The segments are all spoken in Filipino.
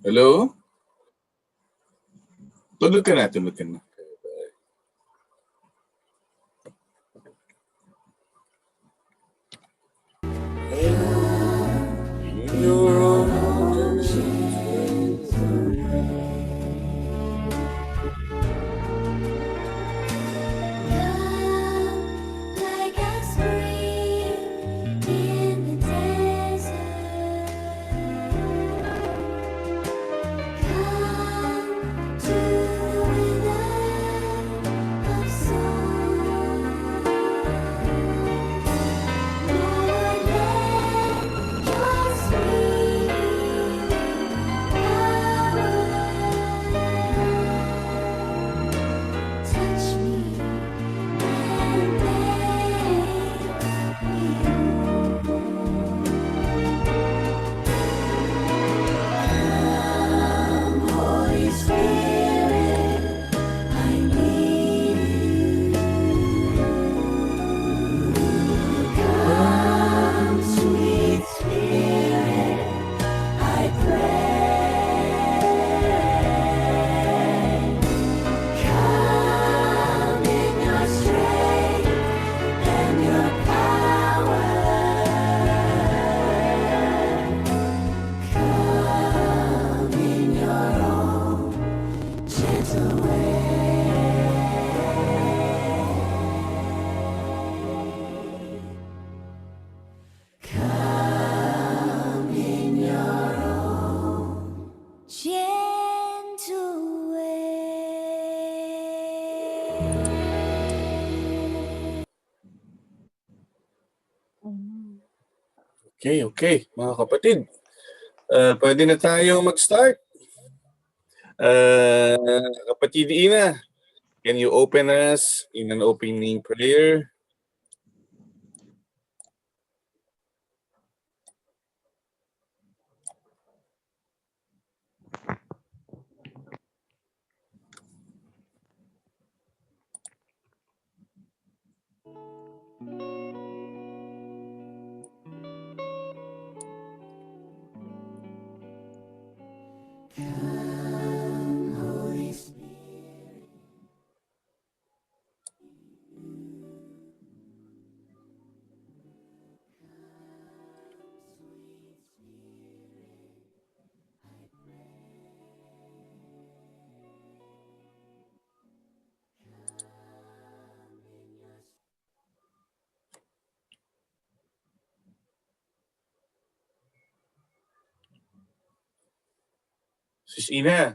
Hello? Tulog ka na, tulog ka na. Okay, mga kapatid. Pwede na tayo mag-start. Kapatid Ina, can you open us in an opening prayer? Sis Ina,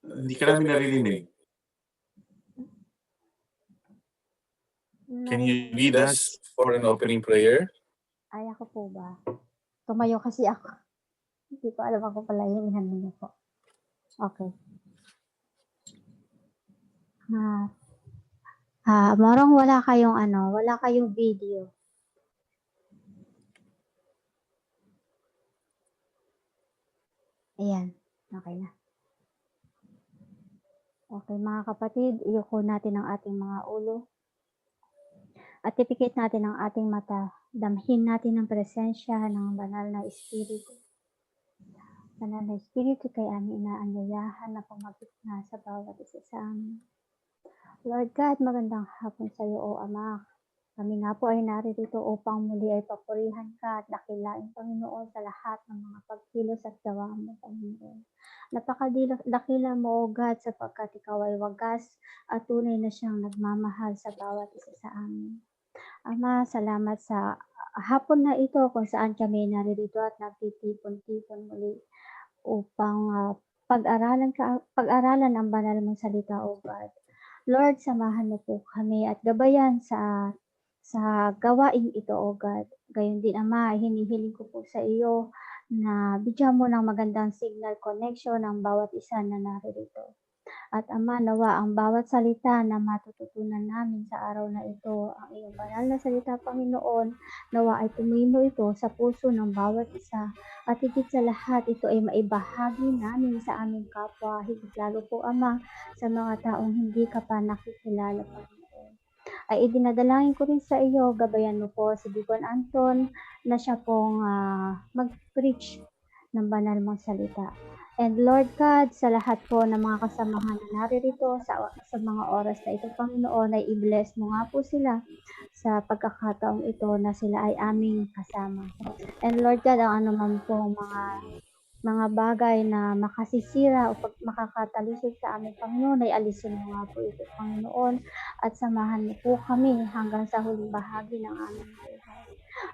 hindi ka namin naririnig. Can you lead us for an opening prayer? Ay, ako po ba? Tumayo kasi ako. Hindi ko alam ako pala yung ihanda niyo po. Okay. Marong wala kayong video. Ayan, okay na. Okay, mga kapatid, iyuko natin ang ating mga ulo. At ipikit natin ang ating mata. Damhin natin ang presensya ng banal na Espiritu. Banal na Espiritu kay aming inaanyayahan na pumapit na sa bawat isa sa amin. Lord God, magandang hapon sa iyo, O Ama. Kami nga po ay narito upang muli ay papurihan ka at dakilain, Panginoon, sa lahat ng mga pagkilos at gawa mo, Panginoon. Napakadakila mo, O God, sapagkat ikaw ay wagas at tunay na siyang nagmamahal sa bawat isa sa amin. Ama, salamat sa hapon na ito kung saan kami narito at nagtitipon-tipon muli upang pag-aralan ang banal mong salita, O God. Lord, samahan mo po kami at gabayan sa gawain ito, O God. Gayon din, Ama, hinihiling ko po sa iyo na bigyan mo ng magandang signal connection ang bawat isa na narito. At Ama, nawa ang bawat salita na matututunan namin sa araw na ito, ang iyong banal na salita, Panginoon, nawa ay tumino ito sa puso ng bawat isa. At higit sa lahat, ito ay maibahagi namin sa aming kapwa, higit lalo po, Ama, sa mga taong hindi ka pa nakikilala, Panginoon. ay idinadalangin ko rin sa iyo, gabayan mo po si Deacon Anton na siya pong mag-preach ng banal mong salita. And Lord God, sa lahat po ng mga kasamahan na naririto sa mga oras na ito, Panginoon, ay i-bless mo nga po sila sa pagkakataong ito na sila ay aming kasama. And Lord God, ang anuman po mga bagay na makasisira o makakatalusod sa aming Panginoon, ay alisin mo nga po ito, Panginoon, at samahan mo po kami hanggang sa huling bahagi ng aming buhay.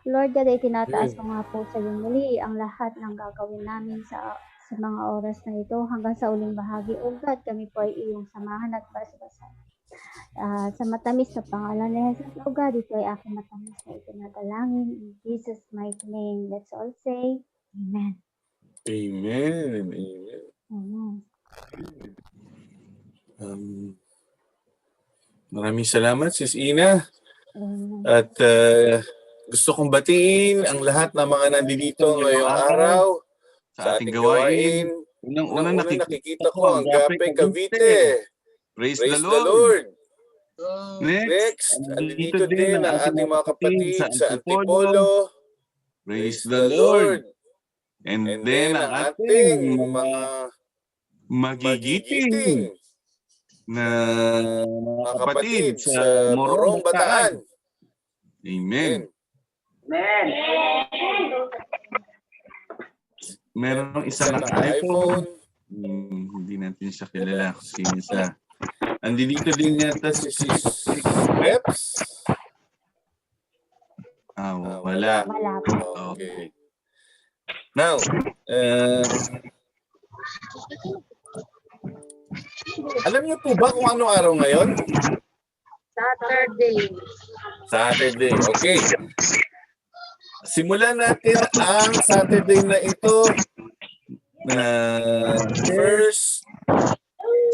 Lord God, ay tinataas mo nga po sa iyo muli ang lahat ng gagawin namin sa mga oras na ito hanggang sa uling bahagi. O God, kami po ay iyong samahan at basa-basa. Sa matamis na pangalan ni Jesus, O God, ito ay aking matamis na itinadalangin. In Jesus' mighty name, let's all say, Amen. Amen. Amen. Maraming salamat, Sis Ina. Amen. At gusto kong batiin ang lahat ng mga nandito ngayong araw sa ating gawain. Unang-una nakikita ko ang Gape Cavite. Praise the Lord. Next, andito din ang ating mga kapatid sa Antipolo. Praise the Lord. And then ang ating mga magigiting na mga kapatid sa Morong Bataan. Amen. Meron isang naka-iPhone. Hindi natin siya kilala kung sino siya. Andito din yata si Reps. Wala. Wala po. Okay. Now, alam niyo po ba kung anong araw ngayon? Saturday. Okay. Simulan natin ang Saturday na ito na first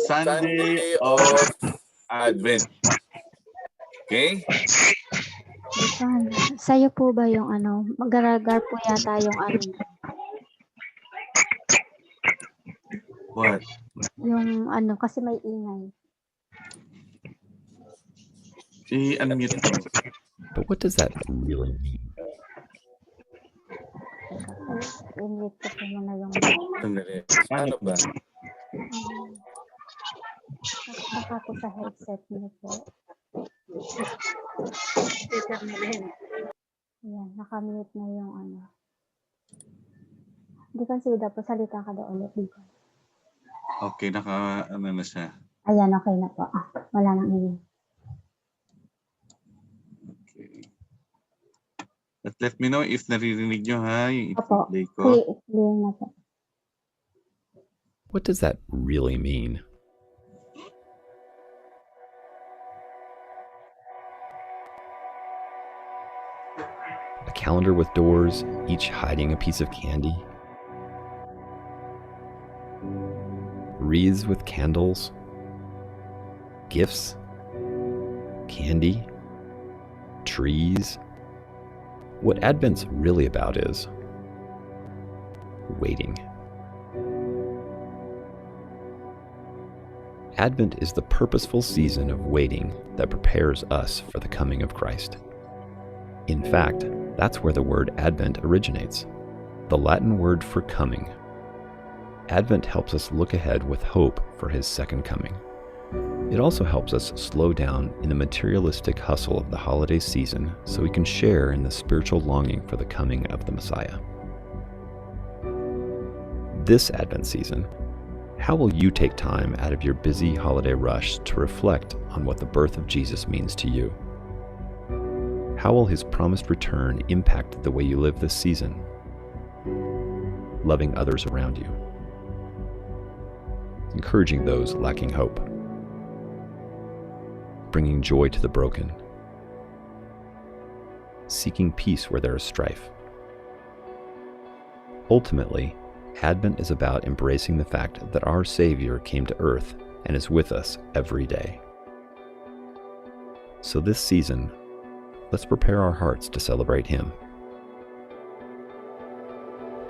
Sunday of Advent. Okay? Sa'yo po ba yung magaragar po yata yung What? yung kasi may ingay. I-unmute ko. But what does that really mean? I-mute ko po muna yung Ano ba? baka po sa headset niyo po. Ayan, nakamute na yung Hindi kasi dapat salita ka daw ulit dito. Okay, na siya. Ayan, okay na po. Wala nang ingay. Okay. But let me know if naririnig nyo ha, yung Opo, i-play ko. clear na po. What does that really mean? A calendar with doors, each hiding a piece of candy. Wreaths with candles. Gifts. Candy. Trees. What Advent's really about is waiting. Advent is the purposeful season of waiting that prepares us for the coming of Christ. In fact, that's where the word Advent originates, the Latin word for coming. Advent helps us look ahead with hope for his second coming. It also helps us slow down in the materialistic hustle of the holiday season so we can share in the spiritual longing for the coming of the Messiah. This Advent season, how will you take time out of your busy holiday rush to reflect on what the birth of Jesus means to you? How will his promised return impact the way you live this season? Loving others around you. Encouraging those lacking hope. Bringing joy to the broken. Seeking peace where there is strife. Ultimately, Advent is about embracing the fact that our Savior came to earth and is with us every day. So this season, let's prepare our hearts to celebrate Him.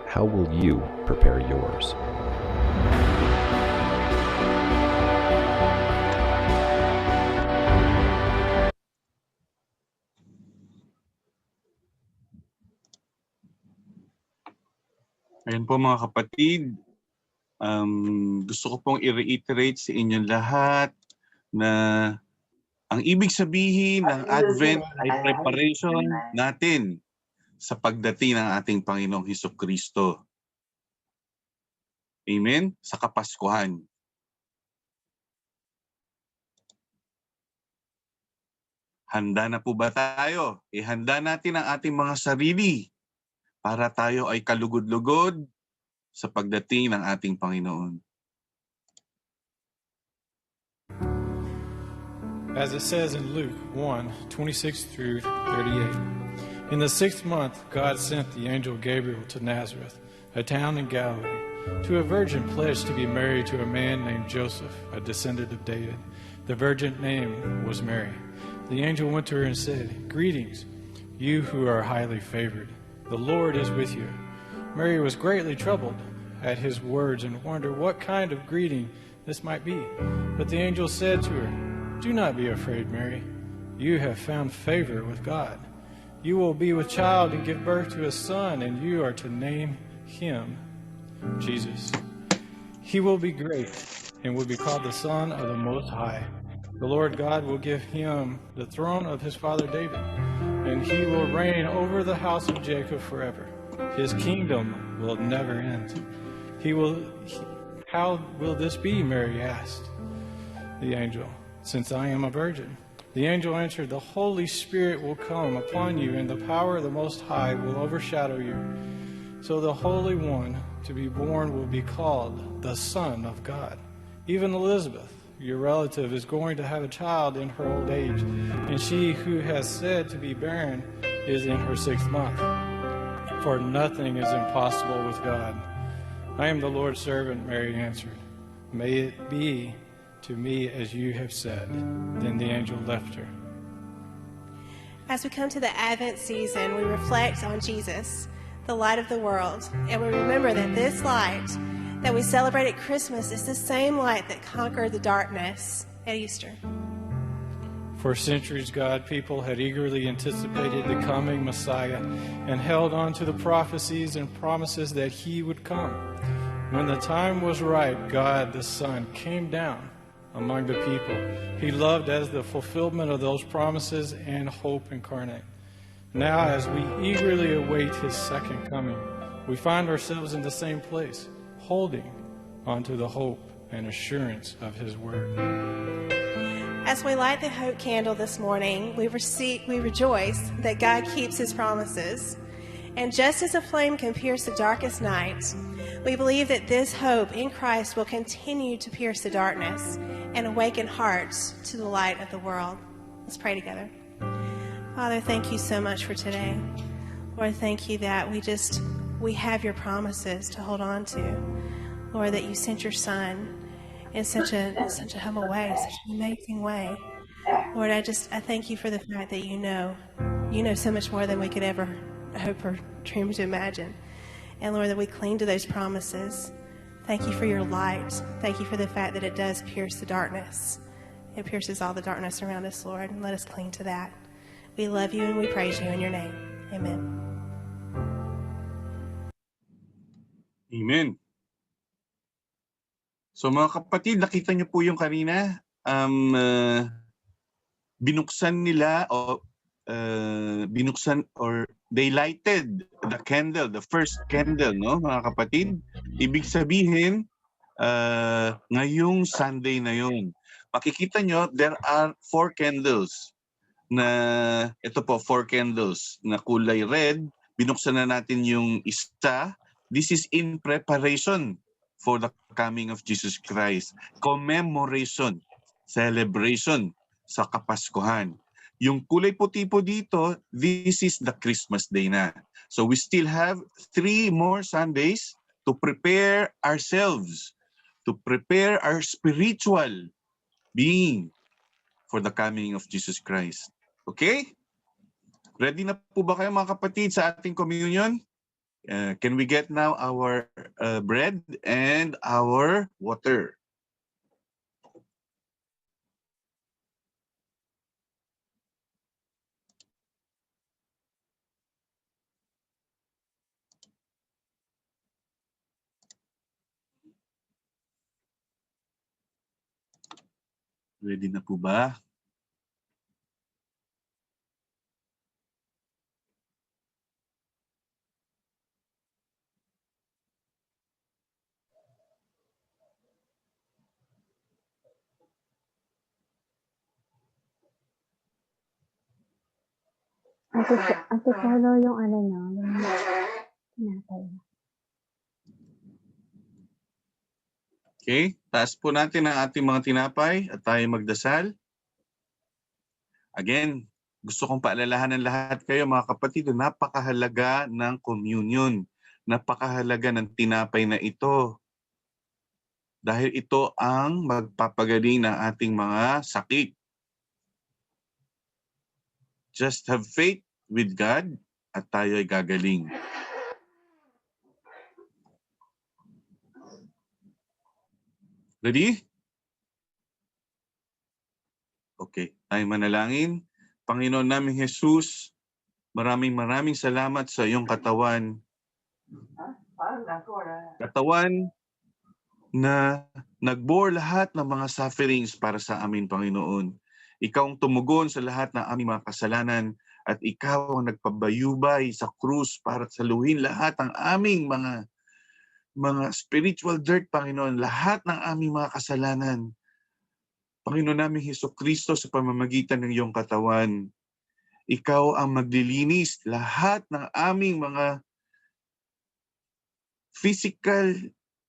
How will you prepare yours? Ayan po mga kapatid, gusto ko pong i-reiterate sa inyong lahat na ang ibig sabihin ng Advent ay preparation natin sa pagdating ng ating Panginoong Hesukristo. Amen? Sa Kapaskuhan. Handa na po ba tayo? Ihanda natin ang ating mga sarili para tayo ay kalugod-lugod sa pagdating ng ating Panginoon. As it says in Luke 1:26 through 38. In the 6th month, God sent the angel Gabriel to Nazareth, a town in Galilee, to a virgin pledged to be married to a man named Joseph, a descendant of David. The virgin name was Mary. The angel went to her and said, "Greetings, you who are highly favored. The Lord is with you." Mary was greatly troubled at his words and wondered what kind of greeting this might be. But the angel said to her, "Do not be afraid, Mary. You have found favor with God. You will be with child and give birth to a son, and you are to name him Jesus. He will be great and will be called the Son of the Most High. The Lord God will give him the throne of his father David, and he will reign over the house of Jacob forever. His kingdom will never end." How will this be?" Mary asked the angel, "since I am a virgin." The angel answered, "The Holy Spirit will come upon you, and the power of the Most High will overshadow you. So the Holy One to be born will be called the Son of God. Even Elizabeth, your relative, is going to have a child in her old age, and she who has said to be barren is in her 6th month. For nothing is impossible with God." "I am the Lord's servant," Mary answered. "May it be to me as you have said." Then the angel left her. As we come to the Advent season, we reflect on Jesus, the light of the world, and we remember that this light that we celebrate at Christmas is the same light that conquered the darkness at Easter. For centuries, God's people had eagerly anticipated the coming Messiah and held on to the prophecies and promises that he would come. When the time was right, God the Son came down among the people he loved as the fulfillment of those promises and hope incarnate. Now, as we eagerly await his second coming, we find ourselves in the same place, holding onto the hope and assurance of his word. As we light the hope candle this morning, we rejoice that God keeps his promises. And just as a flame can pierce the darkest night, we believe that this hope in Christ will continue to pierce the darkness and awaken hearts to the light of the world. Let's pray together. Father, thank you so much for today. Lord, thank you that we have your promises to hold on to. Lord, that you sent your Son in such a humble way, such an amazing way. Lord, I thank you for the fact that you know so much more than we could ever hope or dream to imagine. And Lord, that we cling to those promises. Thank you for your light. Thank you for the fact that it does pierce the darkness. It pierces all the darkness around us, Lord, and let us cling to that. We love you and we praise you in your name. Amen. Amen. So mga kapatid, nakita niyo po yung kanina, they lighted the candle, the first candle, no mga kapatid? Ibig sabihin, ngayong Sunday na yun. Makikita nyo, there are 4 candles na, ito po, 4 candles na kulay red. Binuksan na natin yung isa. This is in preparation for the coming of Jesus Christ. Commemoration, celebration sa Kapaskuhan. Yung kulay puti po dito, this is the Christmas day na. So we still have 3 more Sundays to prepare ourselves, to prepare our spiritual being for the coming of Jesus Christ. Okay? Ready na po ba kayo mga kapatid sa ating communion? Can we get now our bread and our water? Ready na po ba? Ate Polo, yung ano nyo, yung tinapay. Okay, taas po natin ang ating mga tinapay at tayo magdasal. Again, gusto kong paalalahanan lahat kayo mga kapatid, napakahalaga ng communion. Napakahalaga ng tinapay na ito. Dahil ito ang magpapagaling ng ating mga sakit. Just have faith with God at tayo ay gagaling. Ready? Okay, tayo manalangin. Panginoon namin Jesus, maraming salamat sa iyong katawan. Katawan na nagbore lahat ng mga sufferings para sa amin, Panginoon. Ikaw ang tumugon sa lahat ng aming mga kasalanan at ikaw ang nagpabayubay sa krus para saluhin lahat ng aming mga spiritual dirt, Panginoon, lahat ng aming mga kasalanan. Panginoon namin Hesukristo, sa pamamagitan ng iyong katawan, ikaw ang maglilinis lahat ng aming mga physical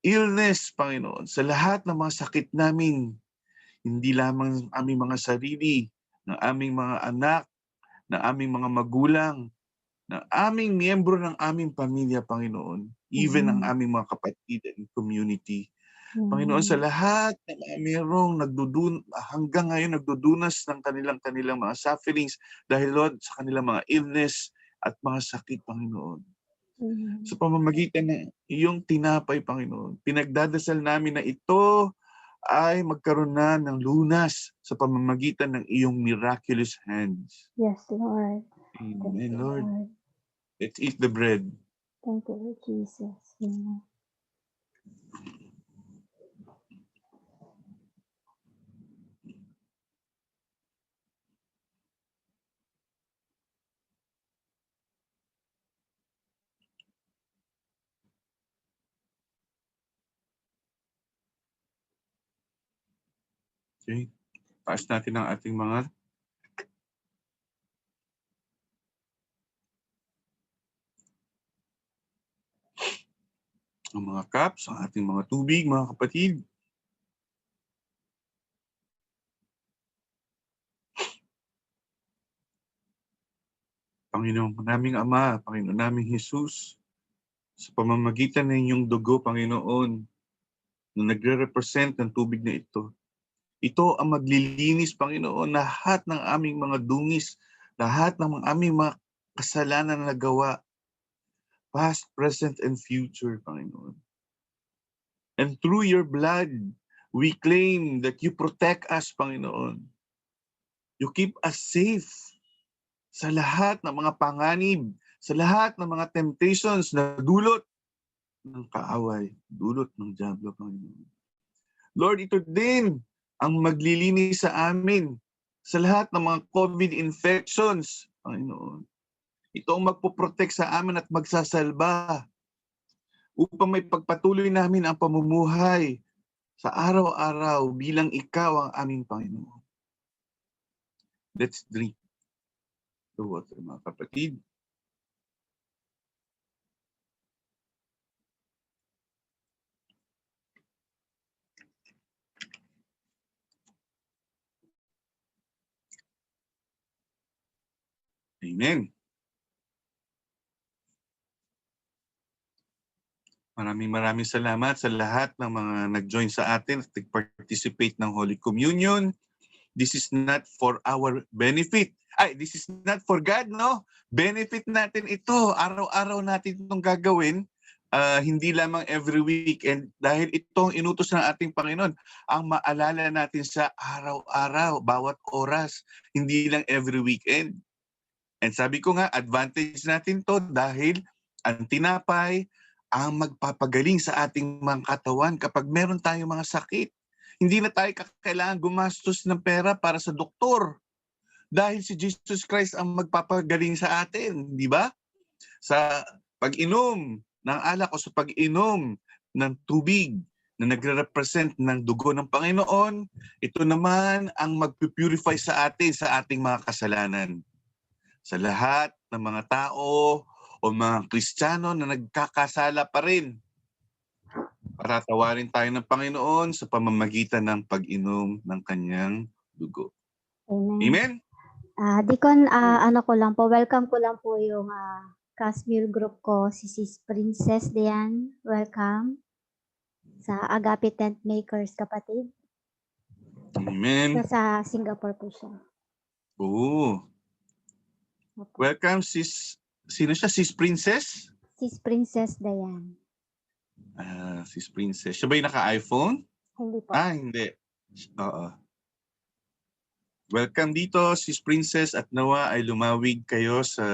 illness, Panginoon, sa lahat ng mga sakit namin, hindi lamang aming mga sarili, ng aming mga anak, ng aming mga magulang, ng aming miyembro ng aming pamilya, Panginoon, even ang aming mga kapatid and community. Panginoon, sa lahat ng mga mayroong hanggang ngayon nagdudunas ng kanilang mga sufferings dahil, Lord, sa kanilang mga illness at mga sakit, Panginoon. Sa pamamagitan ng iyong tinapay, Panginoon, pinagdadasal namin na ito ay magkaroon na ng lunas sa pamamagitan ng iyong miraculous hands. Yes, Lord. Amen, Lord. Let's eat the bread. Thank you, Lord Jesus. Amen. Okay. Taas natin ang ating mga cups, ang ating mga tubig, mga kapatid. Panginoon naming Ama, Panginoon naming Jesus, sa pamamagitan ng inyong dugo, Panginoon, na nagre-represent ng tubig na ito. Ito ang maglilinis, Panginoon, lahat ng aming mga dungis, lahat ng aming mga kasalanan na nagawa, past, present, and future, Panginoon. And through your blood, we claim that you protect us, Panginoon. You keep us safe sa lahat ng mga panganib, sa lahat ng mga temptations na dulot ng kaaway, dulot ng diablo, Panginoon. Lord, ito din ang maglilinis sa amin sa lahat ng mga COVID infections, Panginoon. Ito ang magpoprotect sa amin at magsasalba upang may pagpatuloy namin ang pamumuhay sa araw-araw bilang ikaw ang aming Panginoon. Let's drink the water, mga kapatid. Amen. Maraming salamat sa lahat ng mga nag-join sa atin at nag-participate ng Holy Communion. This is not for our benefit. This is not for God, no? Benefit natin ito. Araw-araw natin itong gagawin. Hindi lamang every week. And dahil itong inutos ng ating Panginoon, ang maalala natin sa araw-araw, bawat oras, hindi lang every weekend. And sabi ko nga, advantage natin to dahil ang tinapay ang magpapagaling sa ating mga katawan kapag meron tayong mga sakit. Hindi na tayo kailangan gumastos ng pera para sa doktor. Dahil si Jesus Christ ang magpapagaling sa atin, di ba? Sa pag-inom ng alak o sa pag-inom ng tubig na nagre-represent ng dugo ng Panginoon, ito naman ang magpupurify sa atin sa ating mga kasalanan. Sa lahat ng mga tao o mga Kristiyano na nagkakasala pa rin, patatawarin tayo ng Panginoon sa pamamagitan ng pag-inom ng kanyang dugo. Amen. Amen? Deacon, ano ko lang po, welcome ko lang po yung Kashmir group ko, si Sis Princess Diane. Welcome sa Agape Tent Makers, kapatid. Amen. Sa Singapore po siya. Oo. Welcome, sis. Sino siya? Sis Princess? Sis Princess Diane. Sis Princess. Siya ba yung naka-iPhone? Hindi po. Hindi. Oo. Welcome dito, Sis Princess, at nawa ay lumawig kayo sa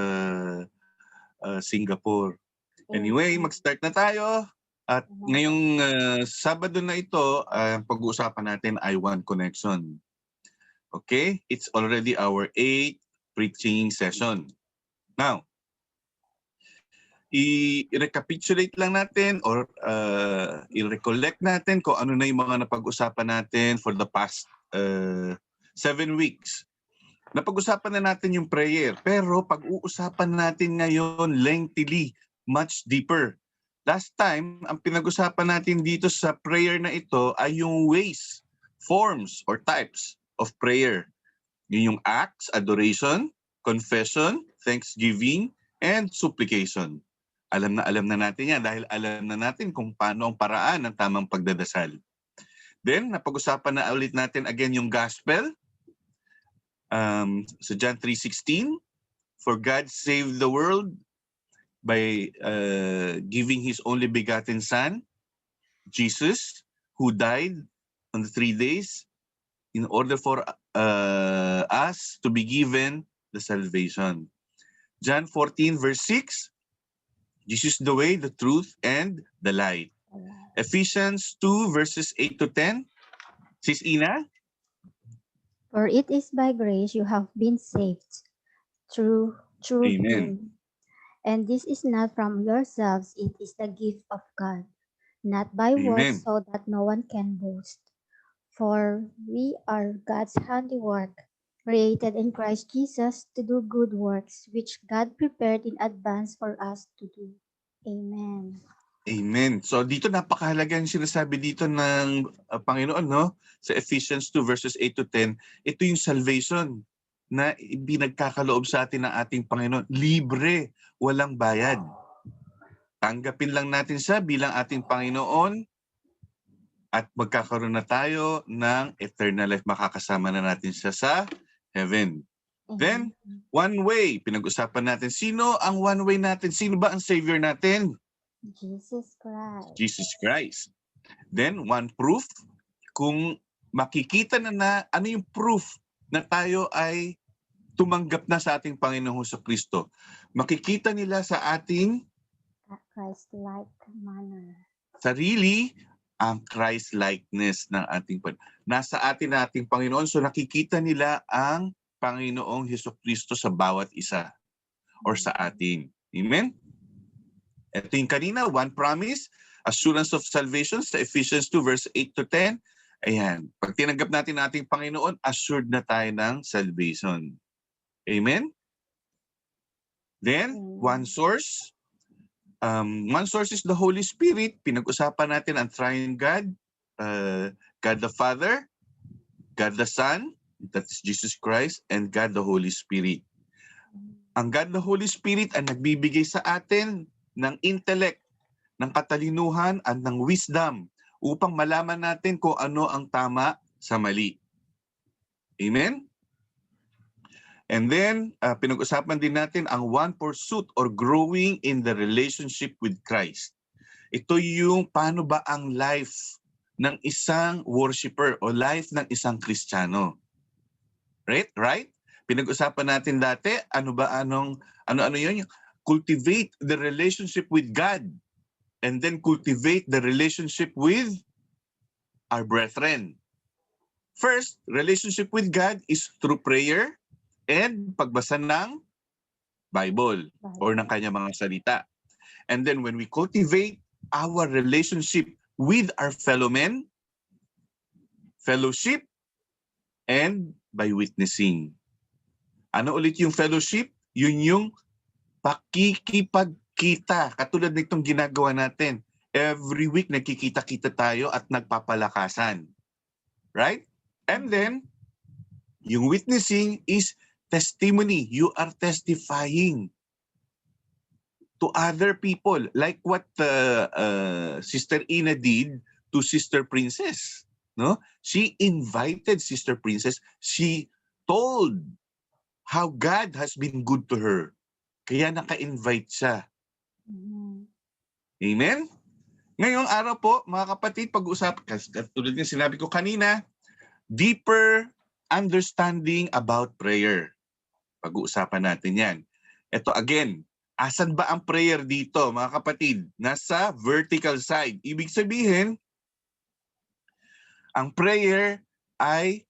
Singapore. Anyway, mag-start na tayo. At ngayong Sabado na ito, pag-uusapan natin ay One Connection. Okay? It's already our 8th preaching session. Now, i-recapitulate lang natin or i-recollect natin kung ano na yung mga napag-usapan natin for the past 7 weeks. Napag-usapan na natin yung prayer, pero pag-uusapan natin ngayon lengthily, much deeper. Last time, ang pinag-usapan natin dito sa prayer na ito ay yung ways, forms, or types of prayer. Yun yung acts, adoration, confession, thanksgiving, and supplication. Alam na natin yan dahil alam na natin kung paano ang paraan ng tamang pagdadasal. Then, napag-usapan na ulit natin again yung gospel. Sa John 3:16, for God saved the world by giving His only begotten Son, Jesus, who died on the 3 days in order for us to be given the salvation. John 14 verse 6, Jesus is the way, the truth, and the light. Ephesians 2 verses 8 to 10. Sis Ina? For it is by grace you have been saved through Amen. Him. And this is not from yourselves, it is the gift of God, not by Amen. works, so that no one can boast. For we are God's handiwork, created in Christ Jesus to do good works, which God prepared in advance for us to do. Amen. Amen. So dito napakahalaga yung sinasabi dito ng Panginoon, no? Sa Ephesians 2 verses 8 to 10, ito yung salvation na binagkakaloob sa atin ng ating Panginoon. Libre, walang bayad. Tanggapin lang natin siya bilang ating Panginoon at magkakaroon na tayo ng eternal life. Makakasama na natin siya sa heaven. Then, one way. Pinag-usapan natin, sino ang one way natin? Sino ba ang Savior natin? Jesus Christ. Jesus Christ. Then, one proof. Kung makikita na ano yung proof na tayo ay tumanggap na sa ating Panginoong Jesucristo. Makikita nila sa ating Christ-like manner. sarili ang Christ-likeness ng ating Panginoon. Nasa atin na ating Panginoon, so nakikita nila ang Panginoong Jesucristo sa bawat isa or sa atin. Amen? Ito yung kanina, one promise, assurance of salvation sa Ephesians 2 verse 8 to 10. Ayan, pag tinanggap natin ating Panginoon, assured na tayo ng salvation. Amen? Then, one source. One source is the Holy Spirit. Pinag-usapan natin ang triune God, God the Father, God the Son, that is Jesus Christ, and God the Holy Spirit. Ang God the Holy Spirit ang nagbibigay sa atin ng intellect, ng katalinuhan at ng wisdom upang malaman natin kung ano ang tama sa mali. Amen? And then, pinag-usapan din natin ang one pursuit or growing in the relationship with Christ. Ito yung paano ba ang life ng isang worshiper o life ng isang Kristiyano. Right? Pinag-usapan natin dati, ano yun? Cultivate the relationship with God and then cultivate the relationship with our brethren. First, relationship with God is through prayer and pagbasa ng Bible or ng kanyang mga salita. And then when we cultivate our relationship with our fellow men, fellowship, and by witnessing. Ano ulit yung fellowship? Yun yung pakikipagkita. Katulad nitong ginagawa natin. Every week nagkikita-kita tayo at nagpapalakasan. Right? And then, yung witnessing is testimony. You are testifying to other people. Like what Sister Ina did to Sister Princess. No? She invited Sister Princess. She told how God has been good to her. Kaya naka-invite siya. Amen? Ngayong araw po, mga kapatid, pag-usap, tulad ng sinabi ko kanina, deeper understanding about prayer. Pag-uusapan natin yan. Ito again, asan ba ang prayer dito, mga kapatid? Nasa vertical side. Ibig sabihin, ang prayer ay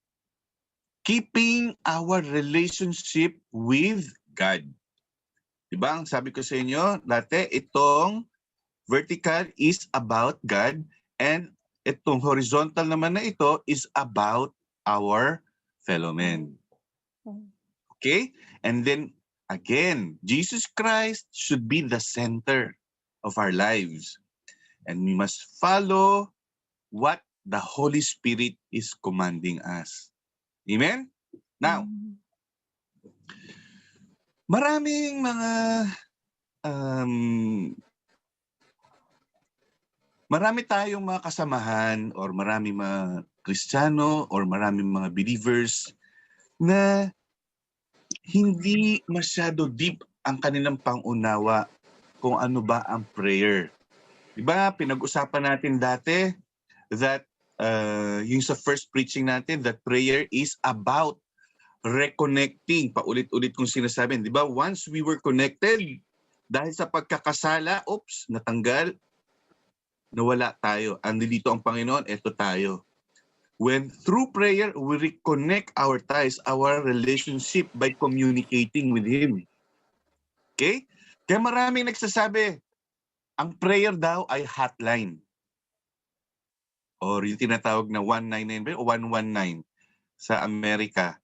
keeping our relationship with God. Diba? Ang sabi ko sa inyo, dati itong vertical is about God and itong horizontal naman na ito is about our fellow men. Okay? And then, again, Jesus Christ should be the center of our lives. And we must follow what the Holy Spirit is commanding us. Amen? Now, maraming mga marami tayong mga kasamahan or maraming mga Kristiyano or maraming mga believers na hindi masyado deep ang kanilang pangunawa kung ano ba ang prayer. Diba, pinag-usapan natin dati that yung sa first preaching natin that prayer is about reconnecting. Paulit-ulit kong sinasabi. Diba, once we were connected, dahil sa pagkakasala, natanggal, nawala tayo. Andito ang Panginoon, eto tayo. When through prayer, we reconnect our ties, our relationship by communicating with Him. Okay? Kaya maraming nagsasabi, ang prayer daw ay hotline. Or yung tinatawag na 199 o 119 sa Amerika.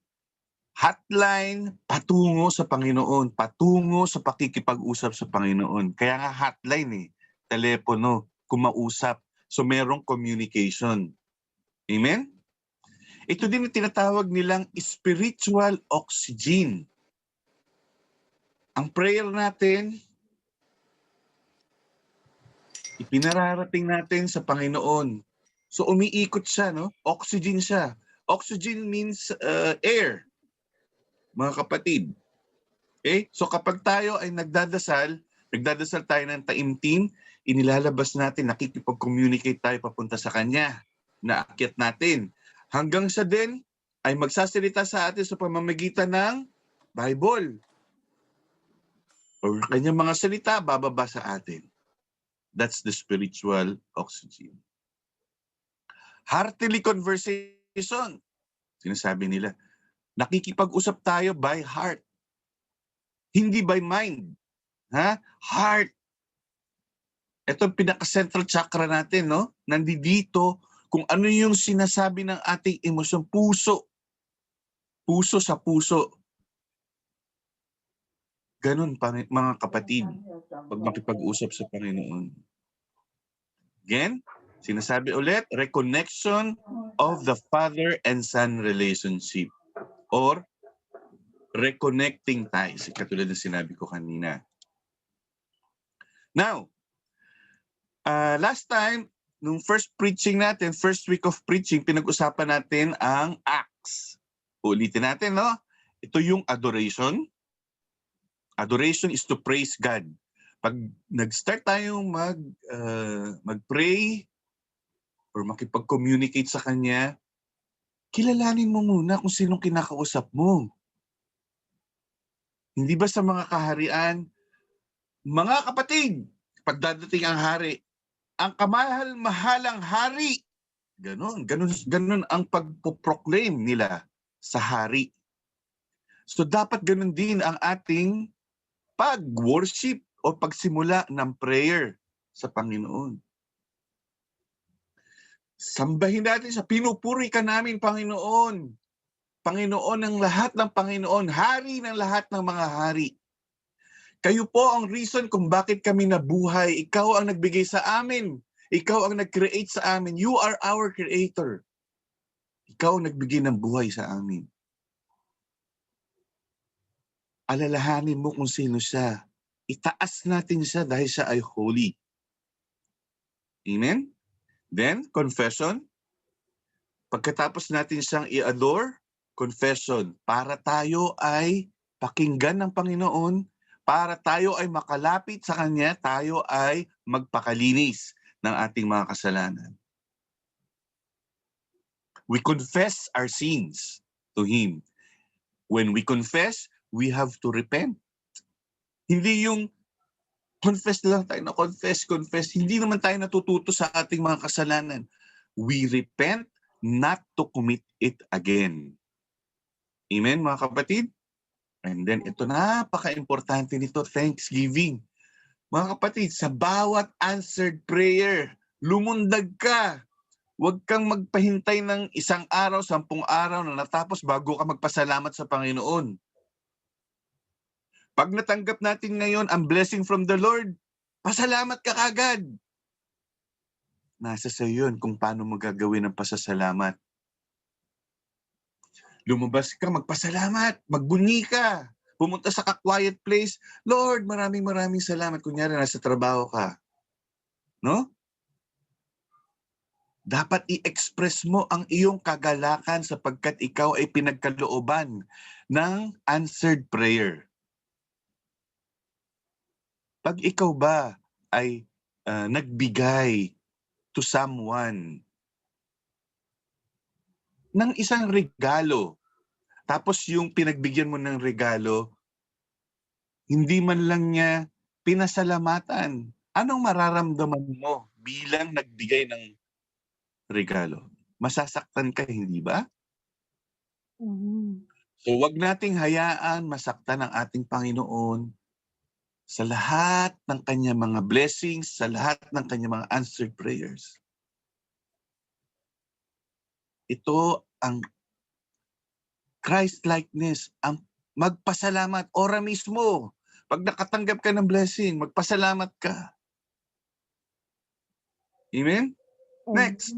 Hotline patungo sa Panginoon, patungo sa pakikipag-usap sa Panginoon. Kaya nga hotline telepono, kumausap. So merong communication. Amen? Ito din ang tinatawag nilang spiritual oxygen. Ang prayer natin, ipinararating natin sa Panginoon. So umiikot siya, no? Oxygen siya. Oxygen means air, mga kapatid. Okay? So kapag tayo ay nagdadasal tayo ng taimtim, inilalabas natin, nakikipag-communicate tayo papunta sa Kanya, naakyat natin. Hanggang sa din ay magsasalita sa atin sa pamamagitan ng Bible. Or kanyang mga salita, bababa sa atin. That's the spiritual oxygen. Heartily conversation. Sinasabi nila, nakikipag-usap tayo by heart. Hindi by mind. Heart. Ito ang pinaka-central chakra natin, no? Nandito kung ano yung sinasabi ng ating emosyon. Puso. Puso sa puso. Ganun, mga kapatid, pag makipag-usap sa Panginoon. Again, sinasabi ulit, reconnection of the Father and Son relationship or reconnecting ties, katulad ng sinabi ko kanina. Now, last time, nung first preaching natin, first week of preaching, pinag-usapan natin ang acts. Ulitin natin, no? Ito yung adoration. Adoration is to praise God. Pag nag-start tayong mag-pray or makipag-communicate sa Kanya, kilalanin mo muna kung sinong kinakausap mo. Hindi ba sa mga kaharian, mga kapatid, pagdadating ang hari, ang kamahal-mahalang hari Ganon ang pagpo-proclaim nila sa hari. So dapat ganon din ang ating pag-worship o pagsimula ng prayer sa Panginoon. Sambahin natin siya. Pinupuri ka namin, Panginoon. Panginoon ng lahat ng Panginoon. Hari ng lahat ng mga hari. Kayo po ang reason kung bakit kami nabuhay. Ikaw ang nagbigay sa amin. Ikaw ang nag-create sa amin. You are our creator. Ikaw ang nagbigay ng buhay sa amin. Alalahanin mo kung sino siya. Itaas natin siya dahil siya ay holy. Amen? Then, confession. Pagkatapos natin siyang i-adore, confession. Para tayo ay pakinggan ng Panginoon, para tayo ay makalapit sa Kanya, tayo ay magpakalinis ng ating mga kasalanan. We confess our sins to Him. When we confess, we have to repent. Hindi yung confess lang tayo na confess. Hindi naman tayo natututo sa ating mga kasalanan. We repent not to commit it again. Amen, mga kapatid? And then ito, napaka-importante nito, thanksgiving. Mga kapatid, sa bawat answered prayer, lumundag ka. Huwag kang magpahintay ng 1 araw, 10 araw na natapos bago ka magpasalamat sa Panginoon. Pag natanggap natin ngayon ang blessing from the Lord, pasalamat ka kagad. Nasa sa yun kung paano mo gagawin ang pasasalamat. Lumabas ka, magpasalamat, magbunyi ka, pumunta sa quiet place. Lord, maraming salamat. Kunyari, nasa trabaho ka. No? Dapat i-express mo ang iyong kagalakan sapagkat ikaw ay pinagkalooban ng answered prayer. Pag ikaw ba ay nagbigay to someone ng isang regalo, tapos yung pinagbigyan mo ng regalo, hindi man lang niya pinasalamatan, anong mararamdaman mo bilang nagbigay ng regalo? Masasaktan ka, hindi ba? So wag nating hayaan masaktan ang ating Panginoon sa lahat ng kanyang mga blessings, sa lahat ng kanyang mga answered prayers. Ito ang Christ-likeness, ang magpasalamat, ora mismo. Pag nakatanggap ka ng blessing, magpasalamat ka. Amen? Next.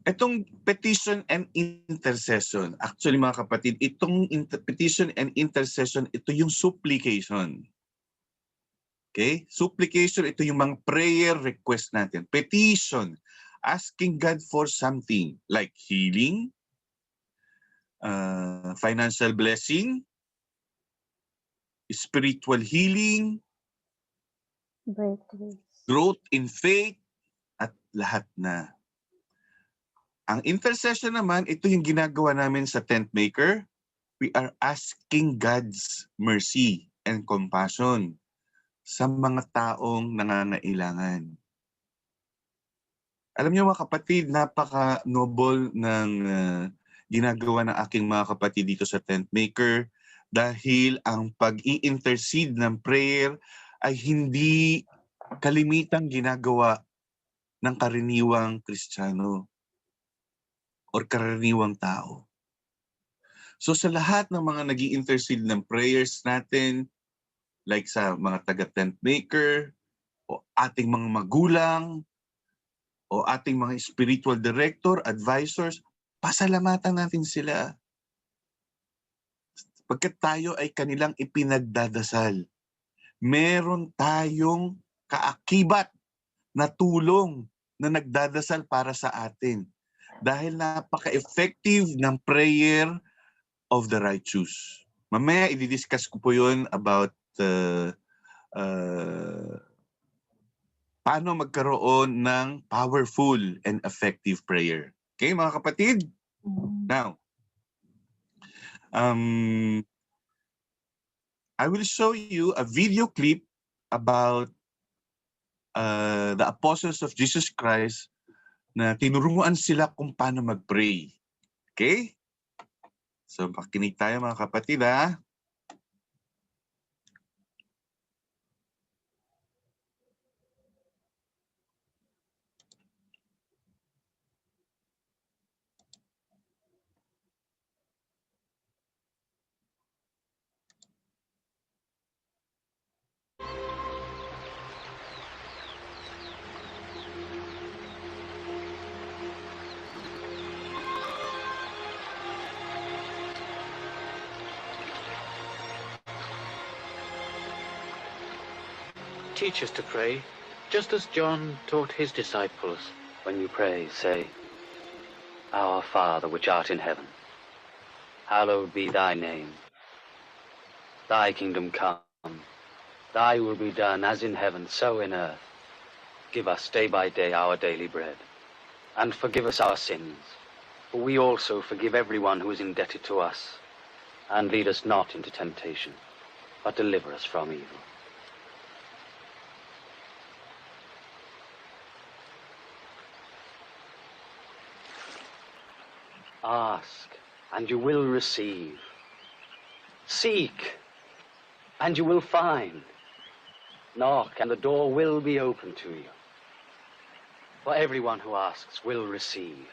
Itong petition and intercession. Actually, mga kapatid, itong petition and intercession, ito yung supplication. Okay? Supplication, ito yung mga prayer request natin. Petition, asking God for something like healing, financial blessing, spiritual healing, growth in faith, at lahat na. Ang intercession naman, ito yung ginagawa namin sa tent maker. We are asking God's mercy and compassion sa mga taong nangangailangan. Alam niyo mga kapatid, napaka-noble ng ginagawa ng aking mga kapatid dito sa tent maker dahil ang pag-i-intercede ng prayer ay hindi kalimitang ginagawa ng karaniwang Kristiyano or karaniwang tao. So sa lahat ng mga nag-i-intercede ng prayers natin, like sa mga taga-tent maker, o ating mga magulang, o ating mga spiritual director, advisors, pasalamatan natin sila. Pagkat tayo ay kanilang ipinagdadasal, meron tayong kaakibat na tulong na nagdadasal para sa atin. Dahil napaka-effective ng prayer of the righteous. Mamaya i-discuss ko po yun about paano magkaroon ng powerful and effective prayer. Okay, mga kapatid? Now, I will show you a video clip about the apostles of Jesus Christ na tinuruan sila kung paano mag-pray. Okay? So, makinig tayo mga kapatid, ha? Teach us to pray, just as John taught his disciples. When you pray, say, Our Father which art in heaven, hallowed be thy name. Thy kingdom come, thy will be done as in heaven, so in earth. Give us day by day our daily bread, and forgive us our sins, for we also forgive everyone who is indebted to us. And lead us not into temptation, but deliver us from evil. Ask, and you will receive. Seek, and you will find. Knock, and the door will be open to you. For everyone who asks will receive,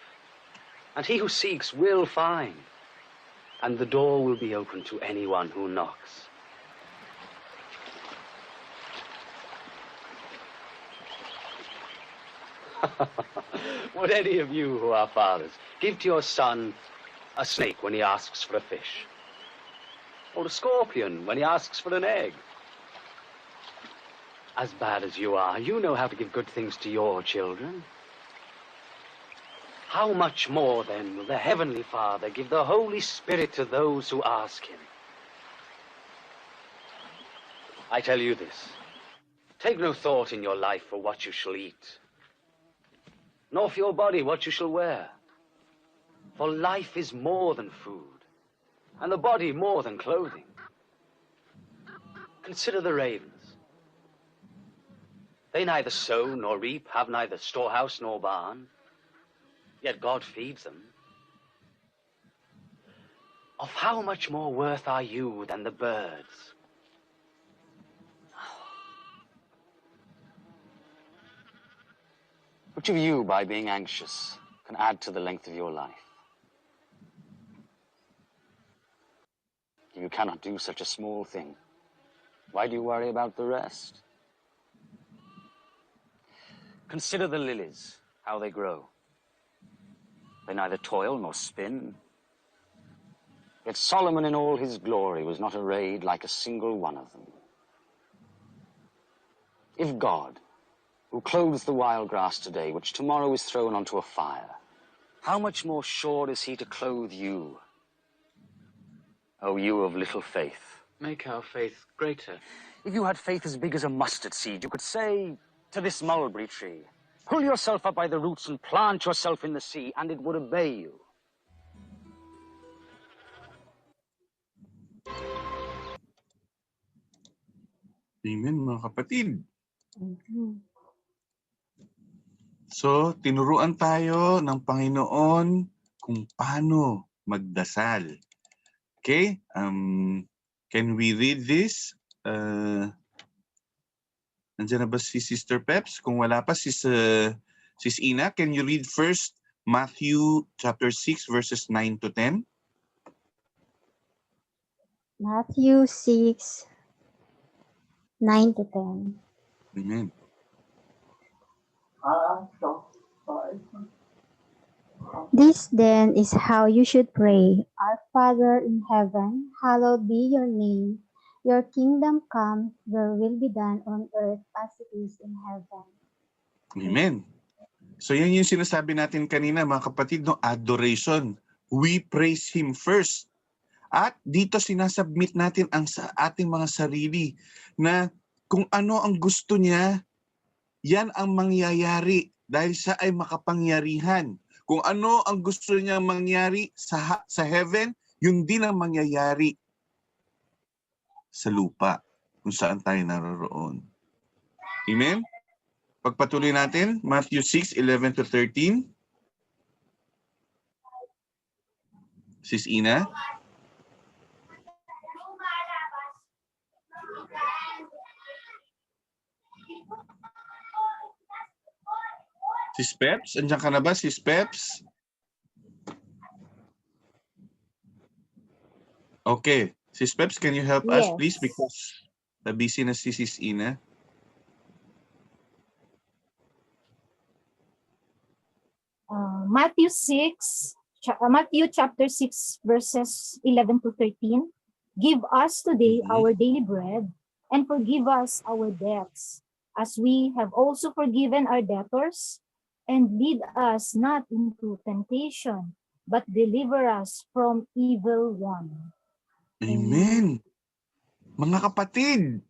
and he who seeks will find, and the door will be open to anyone who knocks. Would any of you who are fathers give to your son a snake when he asks for a fish? Or a scorpion when he asks for an egg? As bad as you are, you know how to give good things to your children. How much more, then, will the Heavenly Father give the Holy Spirit to those who ask him? I tell you this, take no thought in your life for what you shall eat, nor for your body what you shall wear. For life is more than food, and the body more than clothing. Consider the ravens. They neither sow nor reap, have neither storehouse nor barn, yet God feeds them. Of how much more worth are you than the birds? Which of you, by being anxious, can add to the length of your life? You cannot do such a small thing. Why do you worry about the rest? Consider the lilies, how they grow. They neither toil nor spin. Yet Solomon in all his glory was not arrayed like a single one of them. If God, who clothes the wild grass today, which tomorrow is thrown onto a fire, how much more sure is he to clothe you, O you of little faith? Make our faith greater. If you had faith as big as a mustard seed, you could say to this mulberry tree, pull yourself up by the roots and plant yourself in the sea, and it would obey you. Amen, mga kapatid. Mhm. So, tinuruan tayo ng Panginoon kung paano magdasal. Okay? Can we read this? Nandiyan na ba si Sister Peps? Kung wala pa, Sis Ina, can you read first Matthew chapter 6 verses 9 to 10? Matthew 6, 9 to 10. Amen. This then is how you should pray. Our Father in heaven, hallowed be your name. Your kingdom come, your will be done on earth as it is in heaven. Amen. So yan yung sinasabi natin kanina mga kapatid, no? Adoration. We praise Him first. At dito sinasubmit natin ang sa ating mga sarili na kung ano ang gusto niya, yan ang mangyayari dahil siya ay makapangyarihan. Kung ano ang gusto niya mangyari sa heaven, yun din ang mangyayari sa lupa kung saan tayo naroroon. Amen? Pagpatuloy natin, Matthew 6, 11 to 13. Sis Ina? Sis Peps? Andiyan ka na ba, Sis Peps? Okay. Sis Peps, can you help us, Yes. please? Because busy na si Sis Ina. Matthew chapter 6, verses 11 to 13. Give us today our daily bread, and forgive us our debts, as we have also forgiven our debtors. And lead us not into temptation, but deliver us from evil one. Amen. Mga kapatid,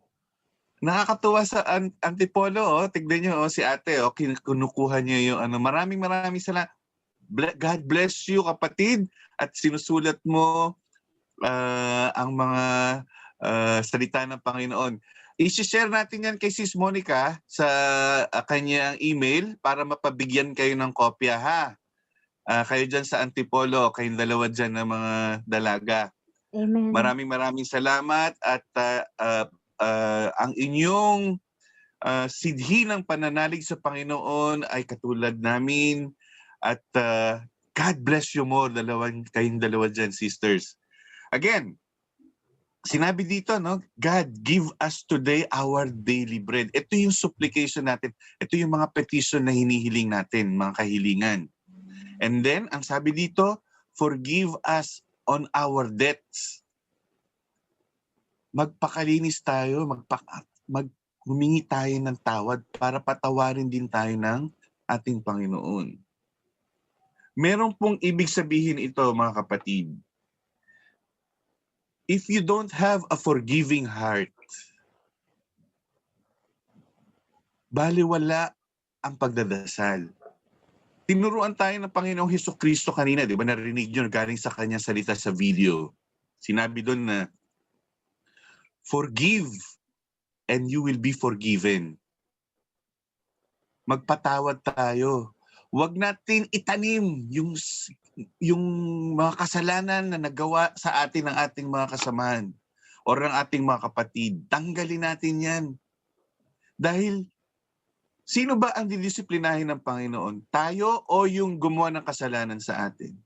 nakakatuwa sa Antipolo. Oh. Tignan nyo, si ate, oh, kinukuha niya yung ano. Maraming salamat. God bless you, kapatid. At sinusulat mo ang mga salita ng Panginoon. I-share natin yan kay Sis Monica sa kanyang email para mapabigyan kayo ng kopya, ha? Kayo dyan sa Antipolo, kayong dalawa dyan ng mga dalaga. Amen. Maraming salamat at ang inyong sidhi ng pananalig sa Panginoon ay katulad namin at God bless you more, kayong dalawa dyan, sisters. Again, sinabi dito, no? God, give us today our daily bread. Ito yung supplication natin. Ito yung mga petition na hinihiling natin, mga kahilingan. And then, ang sabi dito, forgive us on our debts. Magpakalinis tayo, humingi tayo ng tawad para patawarin din tayo ng ating Panginoon. Meron pong ibig sabihin ito, mga kapatid. If you don't have a forgiving heart, baliwala ang pagdadasal. Tinuruan tayo ng Panginoong Hesukristo kanina, di ba? Narinig nyo galing sa kanyang salita sa video. Sinabi doon na, forgive and you will be forgiven. Magpatawad tayo. Huwag natin itanim yung mga kasalanan na nagawa sa atin ng ating mga kasamahan o ng ating mga kapatid. Tanggalin natin yan. Dahil sino ba ang didisiplinahin ng Panginoon? Tayo o yung gumawa ng kasalanan sa atin?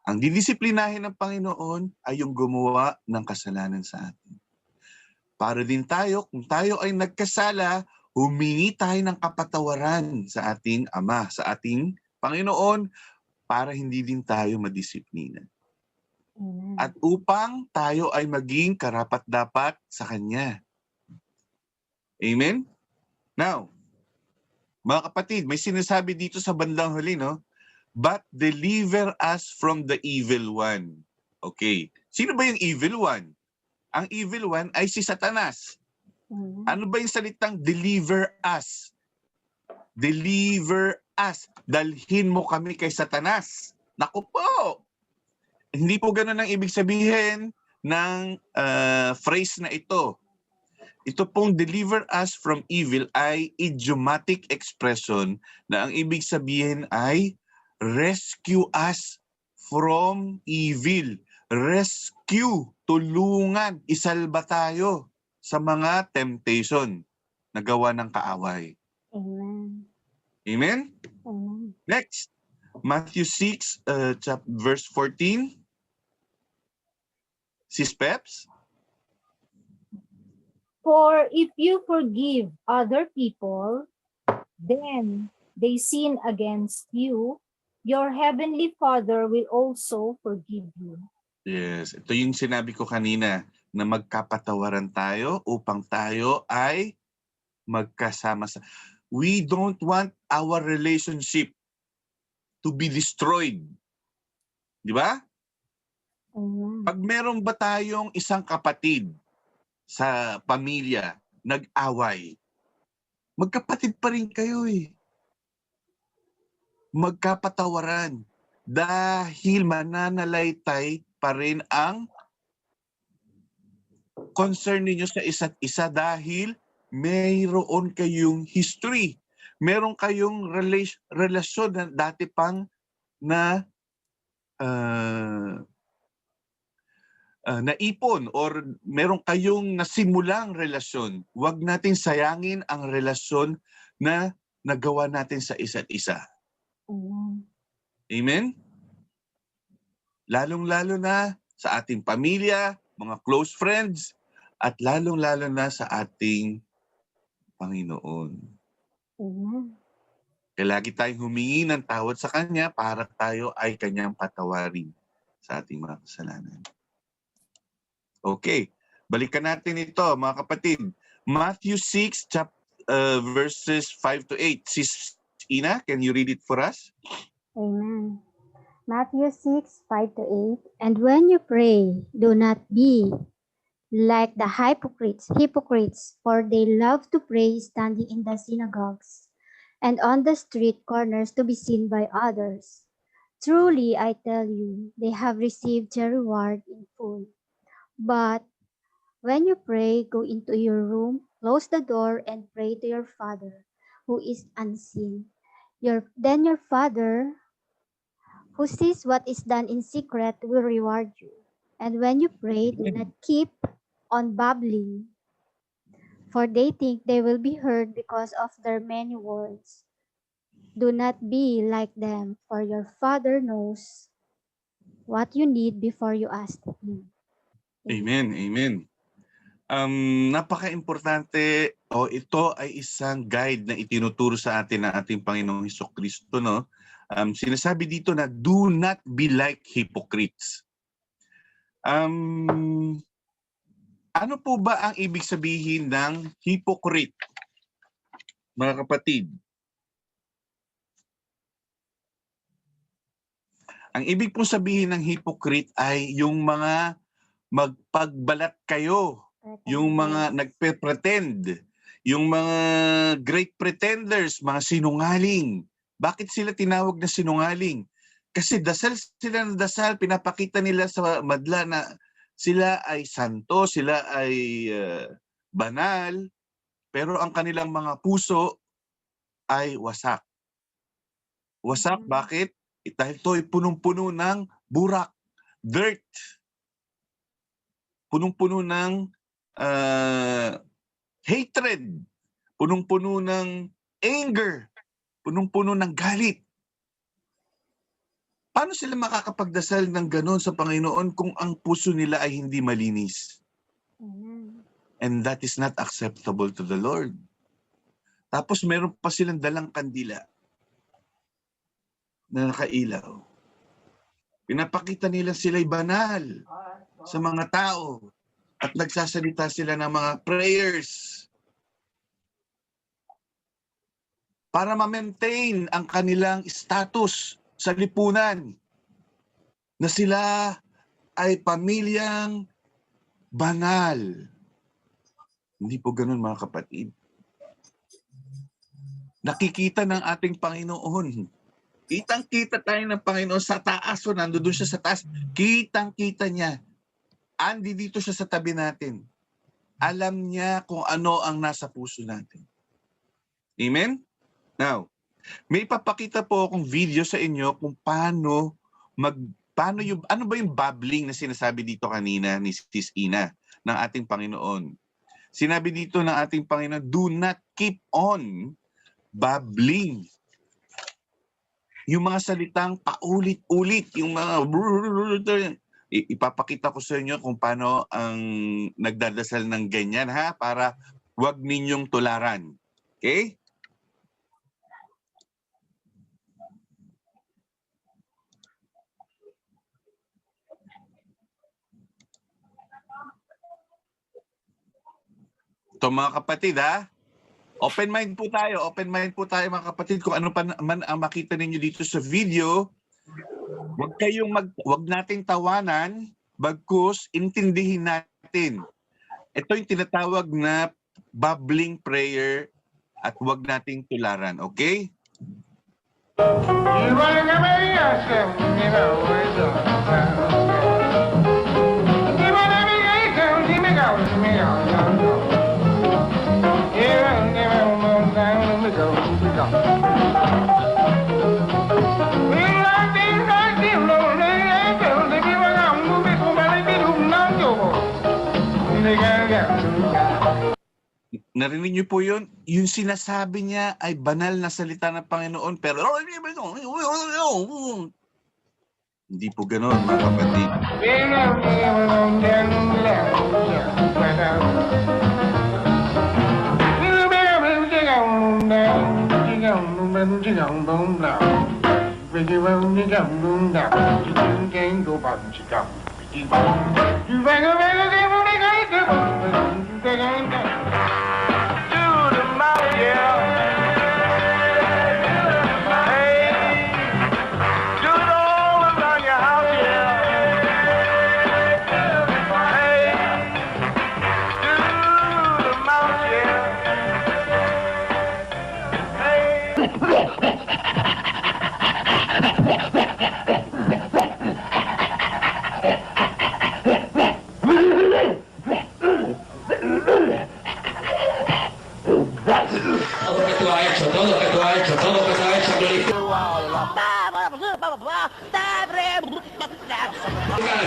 Ang didisiplinahin ng Panginoon ay yung gumawa ng kasalanan sa atin. Para din tayo, kung tayo ay nagkasala, humingi tayo ng kapatawaran sa ating Ama, sa ating Panginoon, para hindi din tayo madisiplina. Amen. At upang tayo ay maging karapat-dapat sa Kanya. Amen? Now, mga kapatid, may sinasabi dito sa bandang huli, no? But deliver us from the evil one. Okay. Sino ba yung evil one? Ang evil one ay si Satanas. Ano ba yung salitang deliver us? Deliver us. Dalhin mo kami kay Satanas. Naku po! Hindi po ganun ang ibig sabihin ng phrase na ito. Ito pong deliver us from evil ay idiomatic expression na ang ibig sabihin ay rescue us from evil. Rescue, tulungan, isalba tayo sa mga temptation na gawa ng kaaway. Amen. Amen? Amen. Next, Matthew 6, verse 14. Sis Peps? For if you forgive other people, then they sin against you, your heavenly Father will also forgive you. Yes, ito yung sinabi ko kanina na magkapatawaran tayo upang tayo ay magkasama sa... We don't want our relationship to be destroyed. Di ba? Amen. Pag meron ba tayong isang kapatid sa pamilya nag-away, magkapatid pa rin kayo eh. Magkapatawaran dahil mananalaytay pa rin ang concern ninyo sa isa't isa dahil mayroon kayong history. Meron kayong relasyon na dati pang na naipon or meron kayong nasimulang relasyon, huwag natin sayangin ang relasyon na nagawa natin sa isa't isa. Amen. Amen? Lalong-lalo na sa ating pamilya, mga close friends, at lalong-lalo na sa ating Panginoon. Amen. Kaya lagi tayong humingi ng tawad sa Kanya para tayo ay Kanyang patawarin sa ating mga kasalanan. Okay, balikan natin ito mga kapatid. Matthew 6, verses 5 to 8. Sis Ina, can you read it for us? Amen. Matthew 6, 5 to 8. And when you pray, do not be like the hypocrites, for they love to pray standing in the synagogues and on the street corners to be seen by others. Truly, I tell you, they have received their reward in full. But when you pray, go into your room, close the door, and pray to your Father who is unseen. Then your Father who sees what is done in secret will reward you. And when you pray, do not keep on babbling, for they think they will be heard because of their many words. Do not be like them, for your Father knows what you need before you ask Him. Amen, amen. Napaka-importante, ito ay isang guide na itinuturo sa atin ng ating Panginoong Hesukristo, no? Sinasabi dito na do not be like hypocrites. Ano po ba ang ibig sabihin ng hypocrite, mga kapatid? Ang ibig pong sabihin ng hypocrite ay yung mga magpagbalat kayo, yung mga nagpe-pretend, yung mga great pretenders, mga sinungaling. Bakit sila tinawag na sinungaling? Kasi dasal sila ng dasal, pinapakita nila sa madla na sila ay santo, sila ay banal, pero ang kanilang mga puso ay wasak. Wasak, bakit? Dahil ito ay punong-puno ng burak, dirt. Punong-puno ng hatred, punong-puno ng anger, punong-puno ng galit. Paano sila makakapagdasal ng ganon sa Panginoon kung ang puso nila ay hindi malinis? And that is not acceptable to the Lord. Tapos meron pa silang dalang kandila na nakailaw. Pinapakita nila sila'y banal sa mga tao at nagsasalita sila ng mga prayers para ma-maintain ang kanilang status sa lipunan na sila ay pamilyang banal. Hindi po ganun, mga kapatid. Nakikita ng ating Panginoon. Kitang-kita tayo ng Panginoon sa taas o nandoon siya sa taas. Kitang-kita niya. Andi dito siya sa tabi natin. Alam niya kung ano ang nasa puso natin. Amen? Now, may papakita po akong video sa inyo kung ano ba yung babbling na sinasabi dito kanina ni Sis Ina ng ating Panginoon. Sinabi dito ng ating Panginoon, do not keep on babbling. Yung mga salitang paulit-ulit, yung mga ipapakita ko sa inyo kung paano ang nagdadasal ng ganyan, ha, para wag ninyong tularan. Okay? Ito, mga kapatid, ha? Open mind po tayo mga kapatid, kung ano pa man ang makita ninyo dito sa video. Wag nating tawanan, bagkus intindihin natin. Ito yung tinatawag na babbling prayer at wag nating tularan, okay? Narinig niyo po yun? Yung sinasabi niya ay banal na salita ng Panginoon, pero hindi po ganoon, mga kapatid.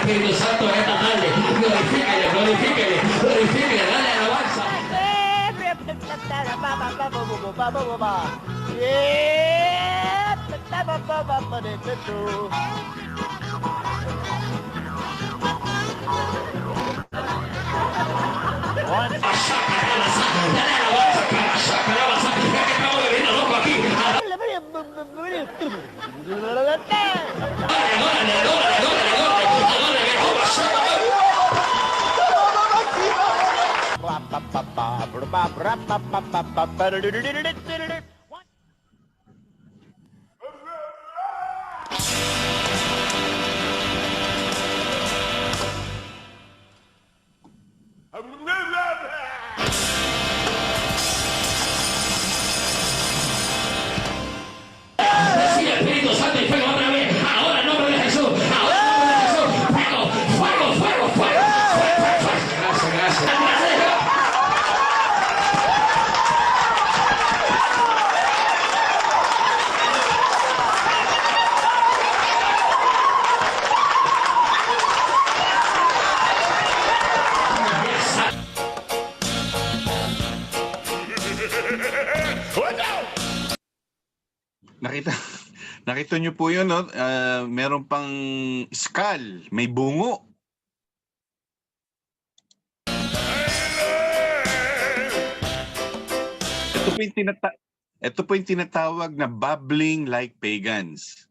Espíritu Santo en esta tarde, glorifícale, glorifícale, glorifícale, dale alabanza. Recibe Espíritu Santo y fuego otra vez. Ahora en nombre de Jesús. Ahora en nombre de Jesús. Fuego, fuego, fuego, fuego. Gracias, gracias. Nakita niyo po yun, no? Meron pang skull, may bungo. Ito po yung tinatawag na babbling like pagans.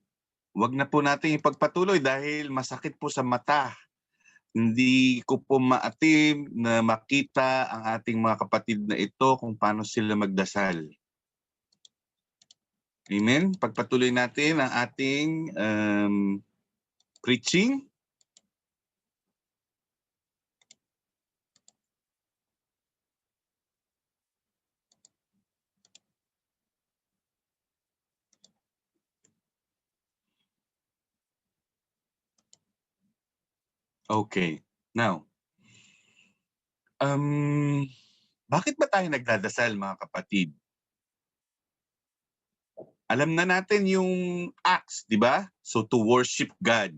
Huwag na po natin ipagpatuloy dahil masakit po sa mata. Hindi ko po maatim na makita ang ating mga kapatid na ito kung paano sila magdasal. Amen? Pagpatuloy natin ang ating preaching. Okay. Now, bakit ba tayo nagdadasal, mga kapatid? Alam na natin yung acts, di ba? So to worship God.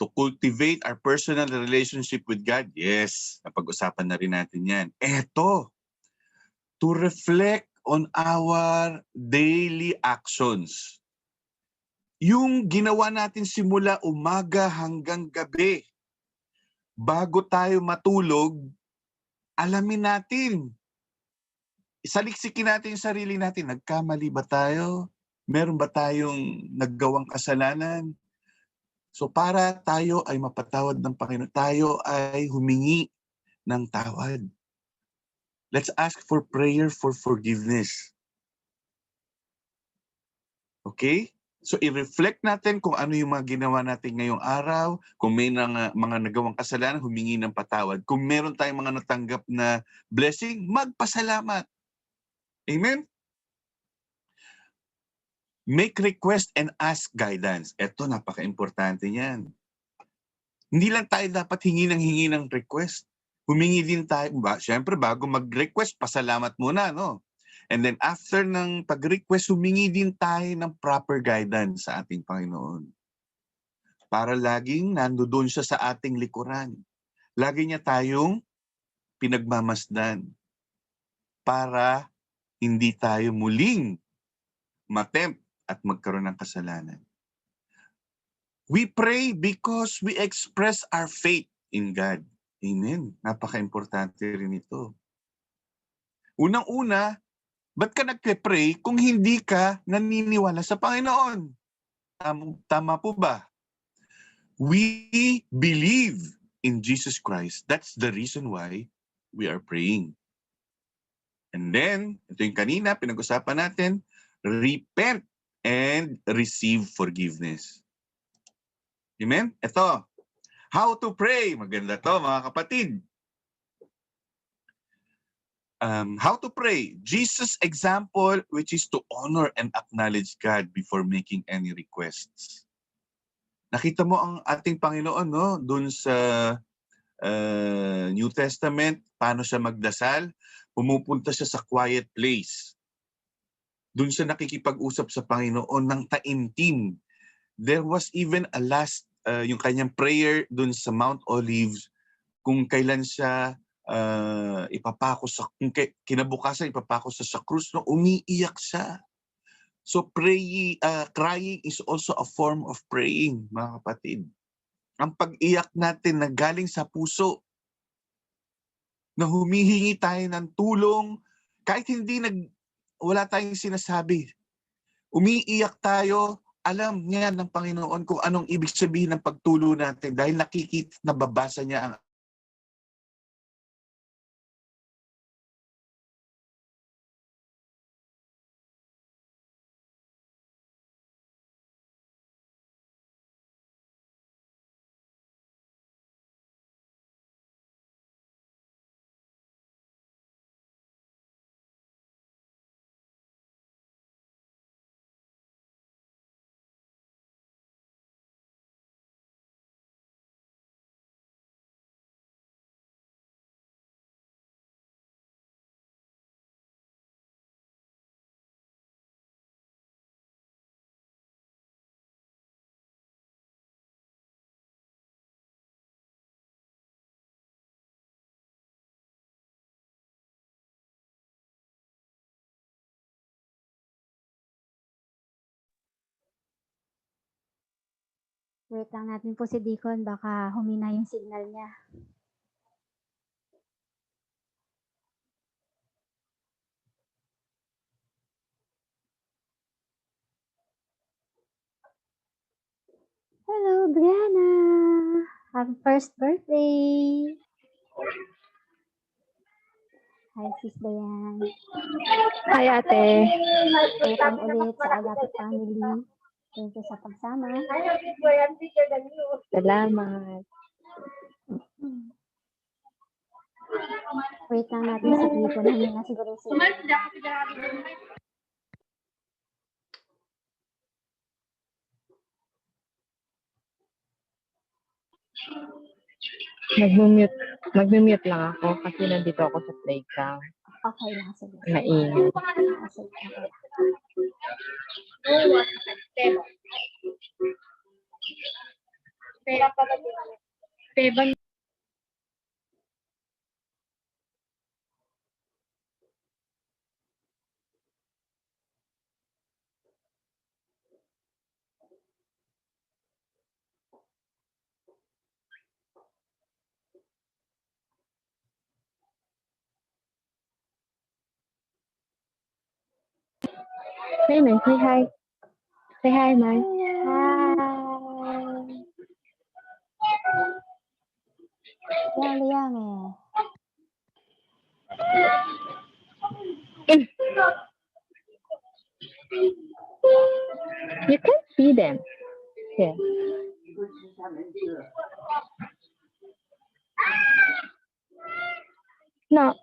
To cultivate our personal relationship with God. Yes, napag-usapan na rin natin yan. Eto, to reflect on our daily actions. Yung ginawa natin simula umaga hanggang gabi. Bago tayo matulog, alamin natin. Isaliksikin natin yung sarili natin. Nagkamali ba tayo? Meron ba tayong naggawang kasalanan? So para tayo ay mapatawad ng Panginoon, tayo ay humingi ng tawad. Let's ask for prayer for forgiveness. Okay? So i-reflect natin kung ano yung mga ginawa natin ngayong araw. Kung may mga nagawang kasalanan, humingi ng patawad. Kung meron tayong mga natanggap na blessing, magpasalamat. Amen? Make request and ask guidance. Ito, napaka-importante niyan. Hindi lang tayo dapat hingi ng request. Humingi din tayo. Siyempre, bago mag-request, pasalamat muna, no? And then after ng pag-request, humingi din tayo ng proper guidance sa ating Panginoon. Para laging nandoon siya sa ating likuran. Lagi niya tayong pinagmamasdan. para hindi tayo muling matempt at magkaroon ng kasalanan. We pray because we express our faith in God. Amen. Napaka-importante rin ito. Unang-una, ba't ka nagpe-pray kung hindi ka naniniwala sa Panginoon? Tama po ba? We believe in Jesus Christ. That's the reason why we are praying. And then, ito yung kanina, pinag-usapan natin, repent and receive forgiveness. Amen? Ito, how to pray. Maganda to, mga kapatid. How to pray. Jesus' example, which is to honor and acknowledge God before making any requests. Nakita mo ang ating Panginoon, no? Doon sa New Testament, paano siya magdasal? Pumupunta siya sa quiet place. Doon siya nakikipag-usap sa Panginoon ng taimtim. There was even a last, yung kanyang prayer doon sa Mount Olives, kung kailan siya ipapako sa, kinabukasan ipapako sa krus, no, umiiyak siya. So crying is also a form of praying, mga kapatid. Ang pag-iyak natin na galing sa puso, na humihingi tayo ng tulong, kahit wala tayong sinasabi. Umiiyak tayo, alam niya ng Panginoon kung anong ibig sabihin ng pagtulo natin dahil nakikita, nababasa niya ang Wait lang natin po si Deacon, baka humina yung signal niya. Hello, Brianna! Happy first birthday! Hi, Sis Dayan. Hi, ate. Welcome ulit sa Agapit Family. Thank you sa pagsama. Salamat. Wait lang natin si Deacon. Humina siguro yung signal. Mag-mute lang ako kasi nandito ako sa playground. Okay lang, sige. Naingay. Sige, okay. Teban. Hey, man. Say hi. Say hi, man. Hi! Liang You can see them. Here. No.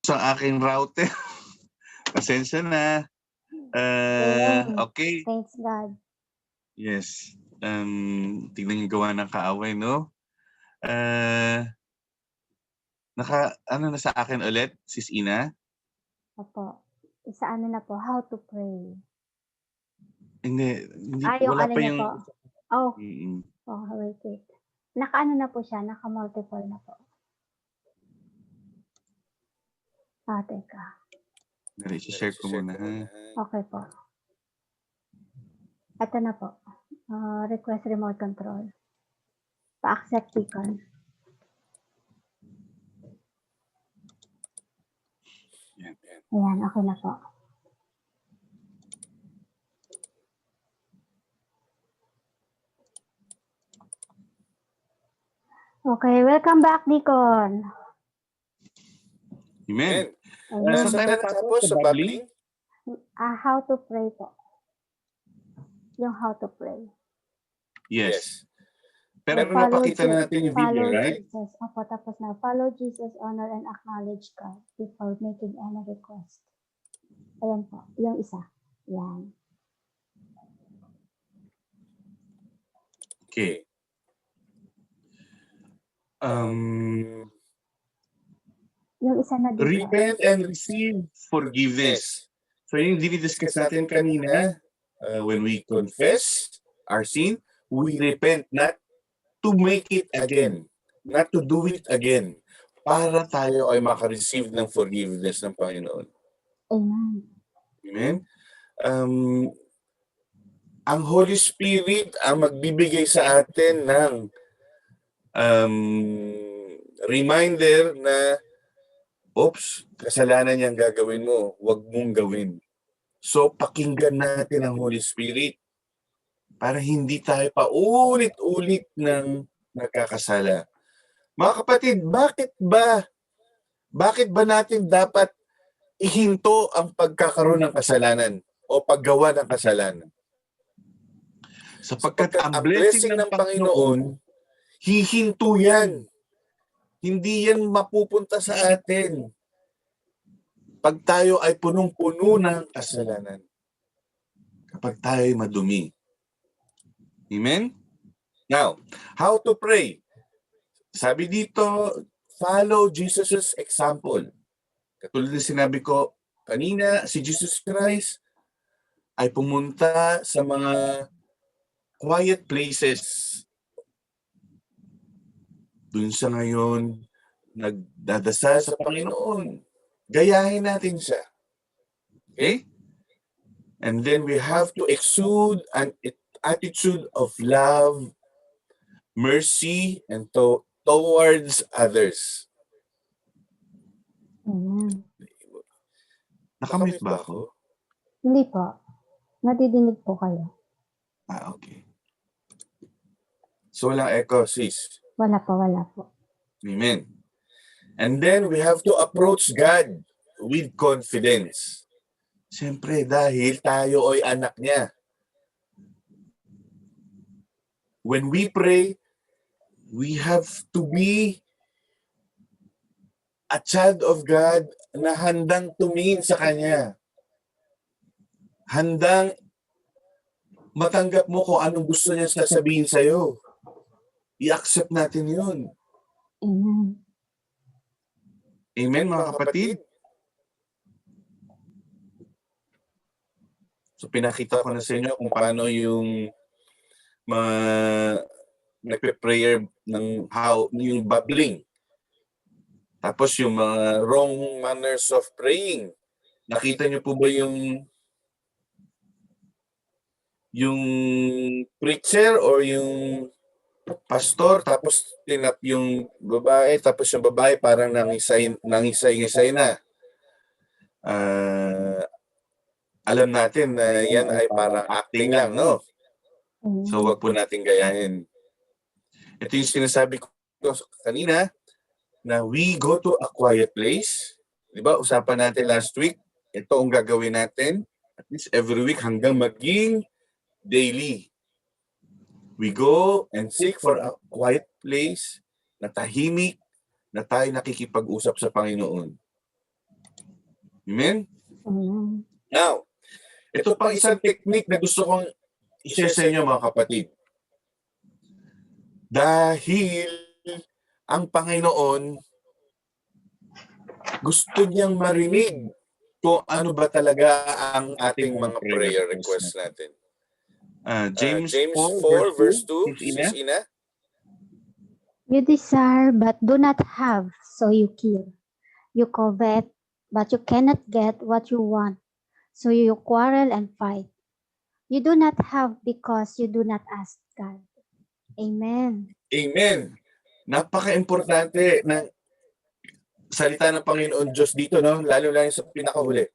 sa aking router. Pasensya na. Okay. Thanks God. Yes. Tingnan yung gawa ng kaaway, no? Ano na sa akin ulit, Sis Ina? Opo. Isa ano na po, how to pray. Hindi Yung wala ano pa niya yung... po. Oh, Mm-mm. wait. Naka-ano na po siya, naka-multiple na po. Teka. Dali, share ko muna, ha? Okay po. Ito na po. Request remote control. Pa-accept beacon. Ayan, okay na po. Okay, welcome back, Deacon. Amen. Ayan. Saan tayo natapos? Sa babbling? How to pray po. Yung how to pray. Yes. Pero Follow napakita na natin yung video, right? Jesus. Opo, tapos na. Follow Jesus, honor and acknowledge God before making any request. Ayan po. Yung isa. Yan. Okay. Yung isa na dito. Repent and receive forgiveness. So yung dinidiscuss natin kanina, when we confess our sin, we repent not to make it again, not to do it again, para tayo ay makareceive ng forgiveness ng Panginoon. Amen. Amen? Ang Holy Spirit ang magbibigay sa atin ng reminder na, oops, kasalanan niyang gagawin mo, huwag mong gawin. So, pakinggan natin ang Holy Spirit para hindi tayo paulit-ulit ng nagkakasala. Mga kapatid, bakit ba natin dapat ihinto ang pagkakaroon ng kasalanan o paggawa ng kasalanan? Sapagkat ang blessing ng Panginoon, hihinto yan. Hindi yan mapupunta sa atin pag tayo ay punong-puno ng kasalanan. Kapag tayo ay madumi. Amen? Now, how to pray? Sabi dito, follow Jesus' example. Katulad ng sinabi ko kanina, si Jesus Christ ay pumunta sa mga quiet places. Doon siya ngayon nagdadasal sa Panginoon. Gayahin natin siya. Okay? And then we have to exude an attitude of love, mercy, and towards others. Amen. Nakamute ba ako? Hindi po. Nadidinig po kayo. Okay. So walang echo, sis. Wala po. Amen. And then we have to approach God with confidence. Siyempre, dahil tayo ay anak niya. When we pray, we have to be a child of God na handang tumingin sa Kanya. Handang matanggap mo kung anong gusto niya sasabihin sa'yo. I-accept natin yun. Amen. Amen, mga kapatid? So, pinakita ko na sa inyo kung paano yung mga nagpe-prayer ng yung babbling. Tapos yung mga wrong manners of praying. Nakita niyo po ba yung preacher or yung pastor, tapos tinap yung babae, tapos yung babae parang nangisay-ngisay na. Alam natin na yan ay parang acting lang, no? So wag po natin gayahin. Ito yung sinasabi ko kanina, na we go to a quiet place. Di ba? Usapan natin last week. Ito ang gagawin natin. At least every week hanggang maging daily. We go and seek for a quiet place na tahimik na tayo nakikipag-usap sa Panginoon. Amen? Amen. Now, ito pang isang technique na gusto kong i-share sa inyo mga kapatid. Dahil ang Panginoon gusto niyang marinig kung ano ba talaga ang ating mga prayer requests natin. James 4 verse 2, Sis Ina. You desire but do not have, so you kill. You covet, but you cannot get what you want, so you quarrel and fight. You do not have because you do not ask God. Amen. Amen. Napaka-importante ng salita ng Panginoon Diyos dito, no? Lalo-lalo sa pinakahuli.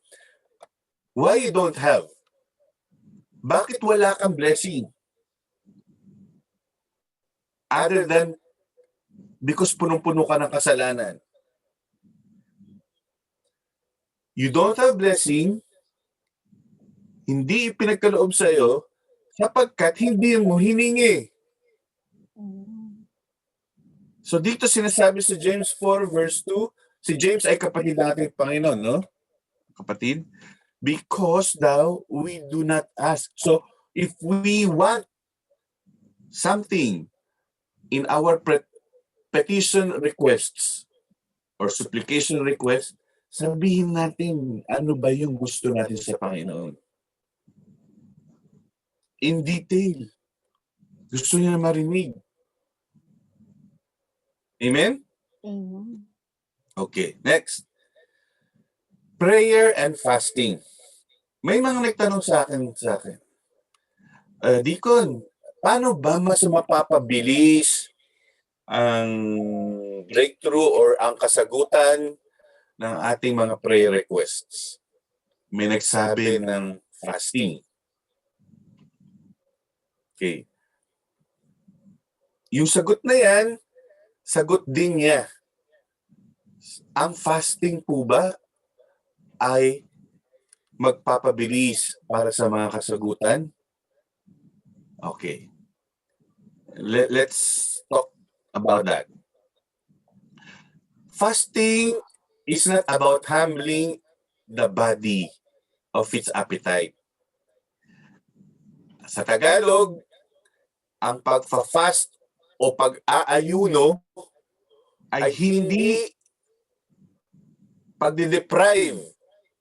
Why you don't have? Bakit wala kang blessing? Other than because punong-puno ka ng kasalanan. You don't have blessing, hindi pinagkaloob sa iyo sapagkat hindi mo hiningi. So dito sinasabi sa James 4 verse 2, si James ay kapatid natin Panginoon, no? Kapatid, because thou we do not ask. So if we want something in our petition requests or supplication requests, sabihin natin ano ba yung gusto natin sa Panginoon. In detail. Gusto niya marinig. Amen? Amen. Okay, next. Prayer and fasting. May mga nagtanong sa akin. Deacon, paano ba mas mapapabilis ang breakthrough or ang kasagutan ng ating mga prayer requests? May nagsabi ng fasting. Okay. Yung sagot na yan, sagot din niya. Ang fasting po ba ay magpapabilis para sa mga kasagutan? Okay. Let's talk about that. Fasting is not about humbling the body of its appetite. Sa Tagalog, ang pagfa-fast o pag-aayuno ay hindi pagdideprive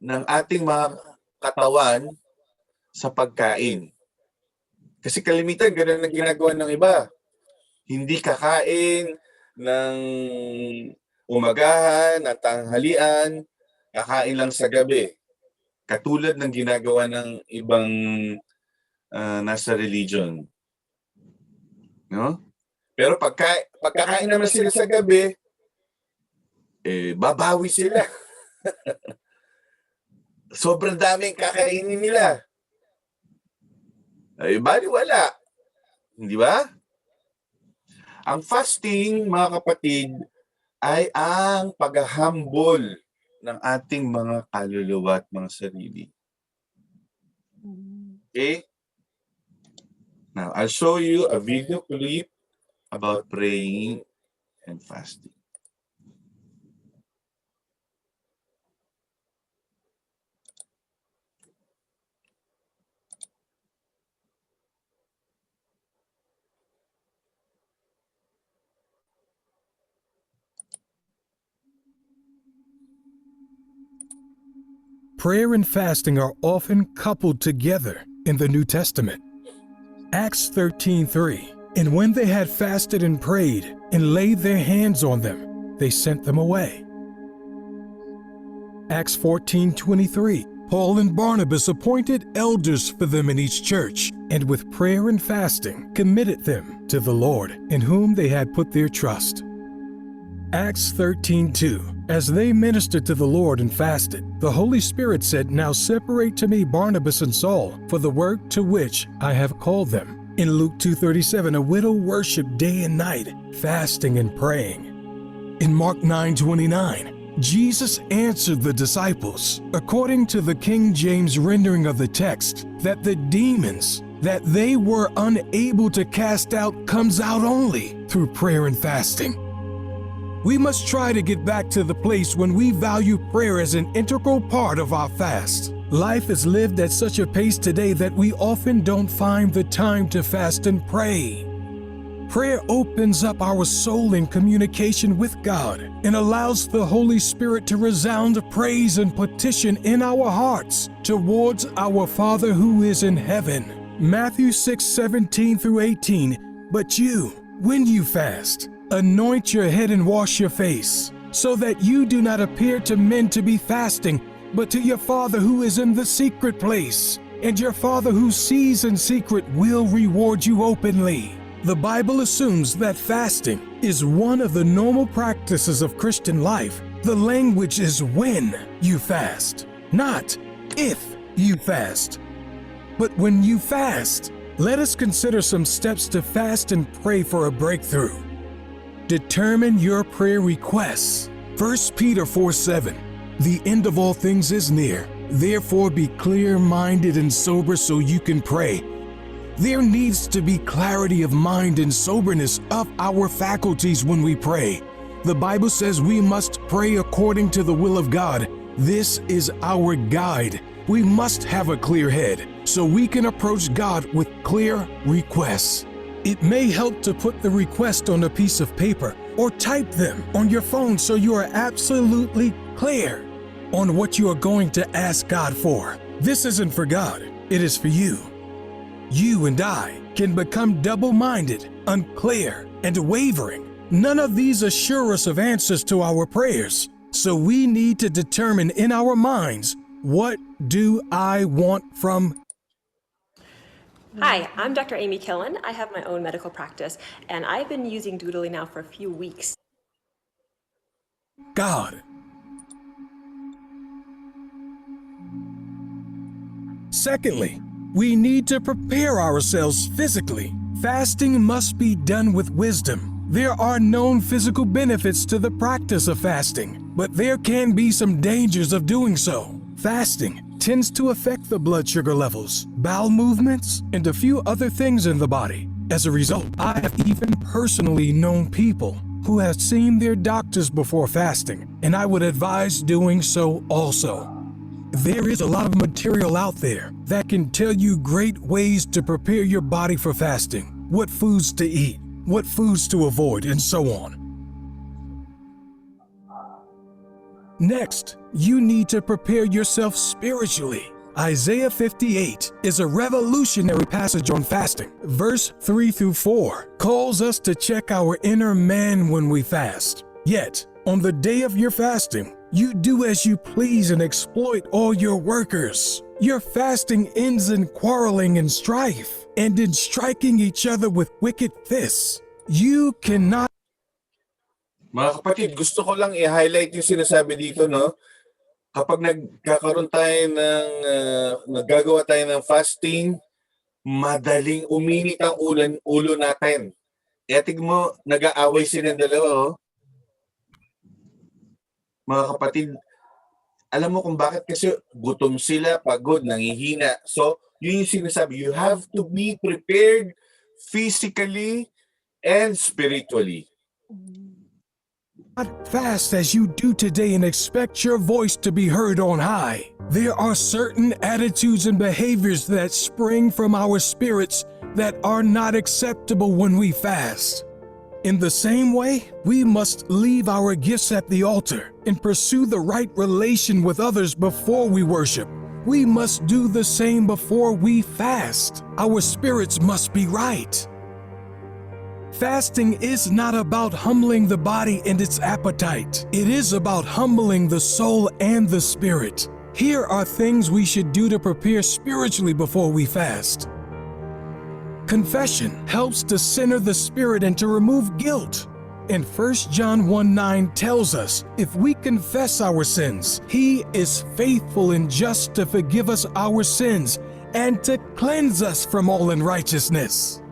ng ating mga katawan sa pagkain. Kasi kalimitan, ganun ang ginagawa ng iba. Hindi kakain ng umagahan, ng tanghalian, kakain lang sa gabi. Katulad ng ginagawa ng ibang nasa religion. No? Pero pagkakain naman sila sa gabi, babawi sila. Sobrang daming kakainin nila. Baliwala. Hindi ba? Ang fasting, mga kapatid, ay ang paghahambol ng ating mga kaluluwa at mga sarili. Okay? Now, I'll show you a video clip about praying and fasting. Prayer and fasting are often coupled together in the New Testament. Acts 13:3. And when they had fasted and prayed and laid their hands on them, they sent them away. Acts 14:23. Paul and Barnabas appointed elders for them in each church, and with prayer and fasting committed them to the Lord, in whom they had put their trust. Acts 13:2. As they ministered to the Lord and fasted, the Holy Spirit said, "Now separate to me Barnabas and Saul for the work to which I have called them." In Luke 2:37, a widow worshiped day and night, fasting and praying. In Mark 9:29, Jesus answered the disciples, according to the King James rendering of the text, that the demons that they were unable to cast out comes out only through prayer and fasting. We must try to get back to the place when we value prayer as an integral part of our fast. Life is lived at such a pace today that we often don't find the time to fast and pray. Prayer opens up our soul in communication with God and allows the Holy Spirit to resound praise and petition in our hearts towards our Father who is in heaven. Matthew 6:17 through 18. But you, when you fast, anoint your head and wash your face, so that you do not appear to men to be fasting, but to your Father who is in the secret place. And your Father who sees in secret will reward you openly. The Bible assumes that fasting is one of the normal practices of Christian life. The language is when you fast, not if you fast. But when you fast, let us consider some steps to fast and pray for a breakthrough. Determine your prayer requests. 1 Peter 4:7. The end of all things is near. Therefore be clear-minded and sober so you can pray. There needs to be clarity of mind and soberness of our faculties when we pray. The Bible says we must pray according to the will of God. This is our guide. We must have a clear head so we can approach God with clear requests. It may help to put the request on a piece of paper or type them on your phone so you are absolutely clear on what you are going to ask God for. This isn't for God, it is for you. You and I can become double-minded, unclear, and wavering. None of these assure us of answers to our prayers, so we need to determine in our minds, what do I want from Hi, I'm Dr. Amy Killen. I have my own medical practice, and I've been using Doodly now for a few weeks. God? Secondly, we need to prepare ourselves physically. Fasting must be done with wisdom. There are known physical benefits to the practice of fasting, but there can be some dangers of doing so. Fasting tends to affect the blood sugar levels, bowel movements, and a few other things in the body. As a result, I have even personally known people who have seen their doctors before fasting, and I would advise doing so also. There is a lot of material out there that can tell you great ways to prepare your body for fasting, what foods to eat, what foods to avoid, and so on. Next, you need to prepare yourself spiritually. Isaiah 58 is a revolutionary passage on fasting. Verse 3 through 4 calls us to check our inner man when we fast. Yet, on the day of your fasting, you do as you please and exploit all your workers. Your fasting ends in quarreling and strife, and in striking each other with wicked fists. You cannot. Mga kapatid, gusto ko lang i-highlight yung sinasabi dito, no? Kapag nagkakaroon tayo naggagawa tayo ng fasting, madaling uminit ang ulo natin. Kaya tignan mo, nag-aaway silang dalawa, oh. Mga kapatid, alam mo kung bakit? Kasi gutom sila, pagod, nangihina. So, yun yung sinasabi, you have to be prepared physically and spiritually. Not fast as you do today and expect your voice to be heard on high. There are certain attitudes and behaviors that spring from our spirits that are not acceptable when we fast. In the same way, we must leave our gifts at the altar and pursue the right relation with others before we worship. We must do the same before we fast. Our spirits must be right. Fasting is not about humbling the body and its appetite. It is about humbling the soul and the spirit. Here are things we should do to prepare spiritually before we fast. Confession helps to center the spirit and to remove guilt. And 1 John 1:9 tells us, if we confess our sins, He is faithful and just to forgive us our sins and to cleanse us from all unrighteousness.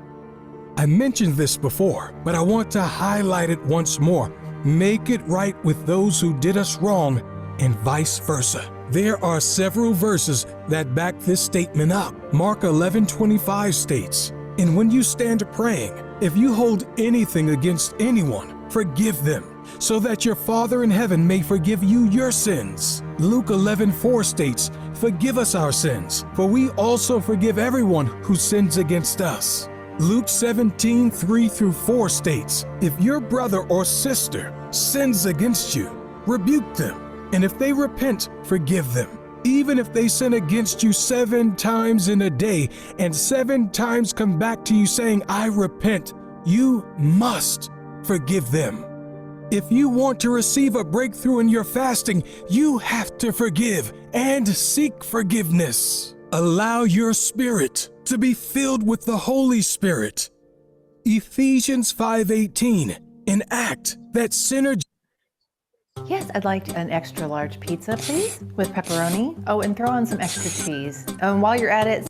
I mentioned this before, but I want to highlight it once more. Make it right with those who did us wrong and vice versa. There are several verses that back this statement up. Mark 11:25 states, and when you stand praying, if you hold anything against anyone, forgive them, so that your Father in heaven may forgive you your sins. Luke 11:4 states, "Forgive us our sins, for we also forgive everyone who sins against us." Luke 17:3-4 states, "If your brother or sister sins against you, rebuke them, and if they repent, forgive them. Even if they sin against you 7 times in a day, and 7 times come back to you saying, 'I repent,' you must forgive them." If you want to receive a breakthrough in your fasting, you have to forgive and seek forgiveness. Allow your spirit to be filled with the Holy Spirit. Ephesians 5:18, an act that synergizes. Yes, I'd like an extra large pizza, please, with pepperoni. Oh, and throw on some extra cheese. And while you're at it,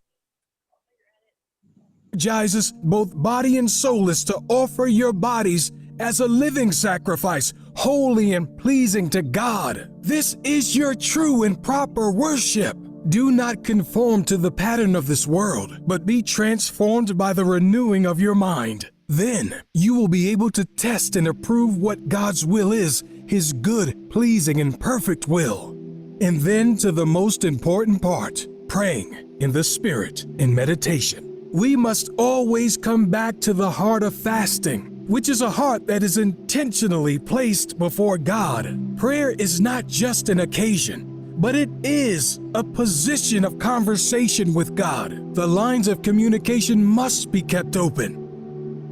Energizes both body and soul is to offer your bodies as a living sacrifice, holy and pleasing to God. This is your true and proper worship. Do not conform to the pattern of this world, but be transformed by the renewing of your mind. Then you will be able to test and approve what God's will is, His good, pleasing, and perfect will. And then to the most important part, praying in the Spirit in meditation. We must always come back to the heart of fasting, which is a heart that is intentionally placed before God. Prayer is not just an occasion, but it is a position of conversation with God. The lines of communication must be kept open.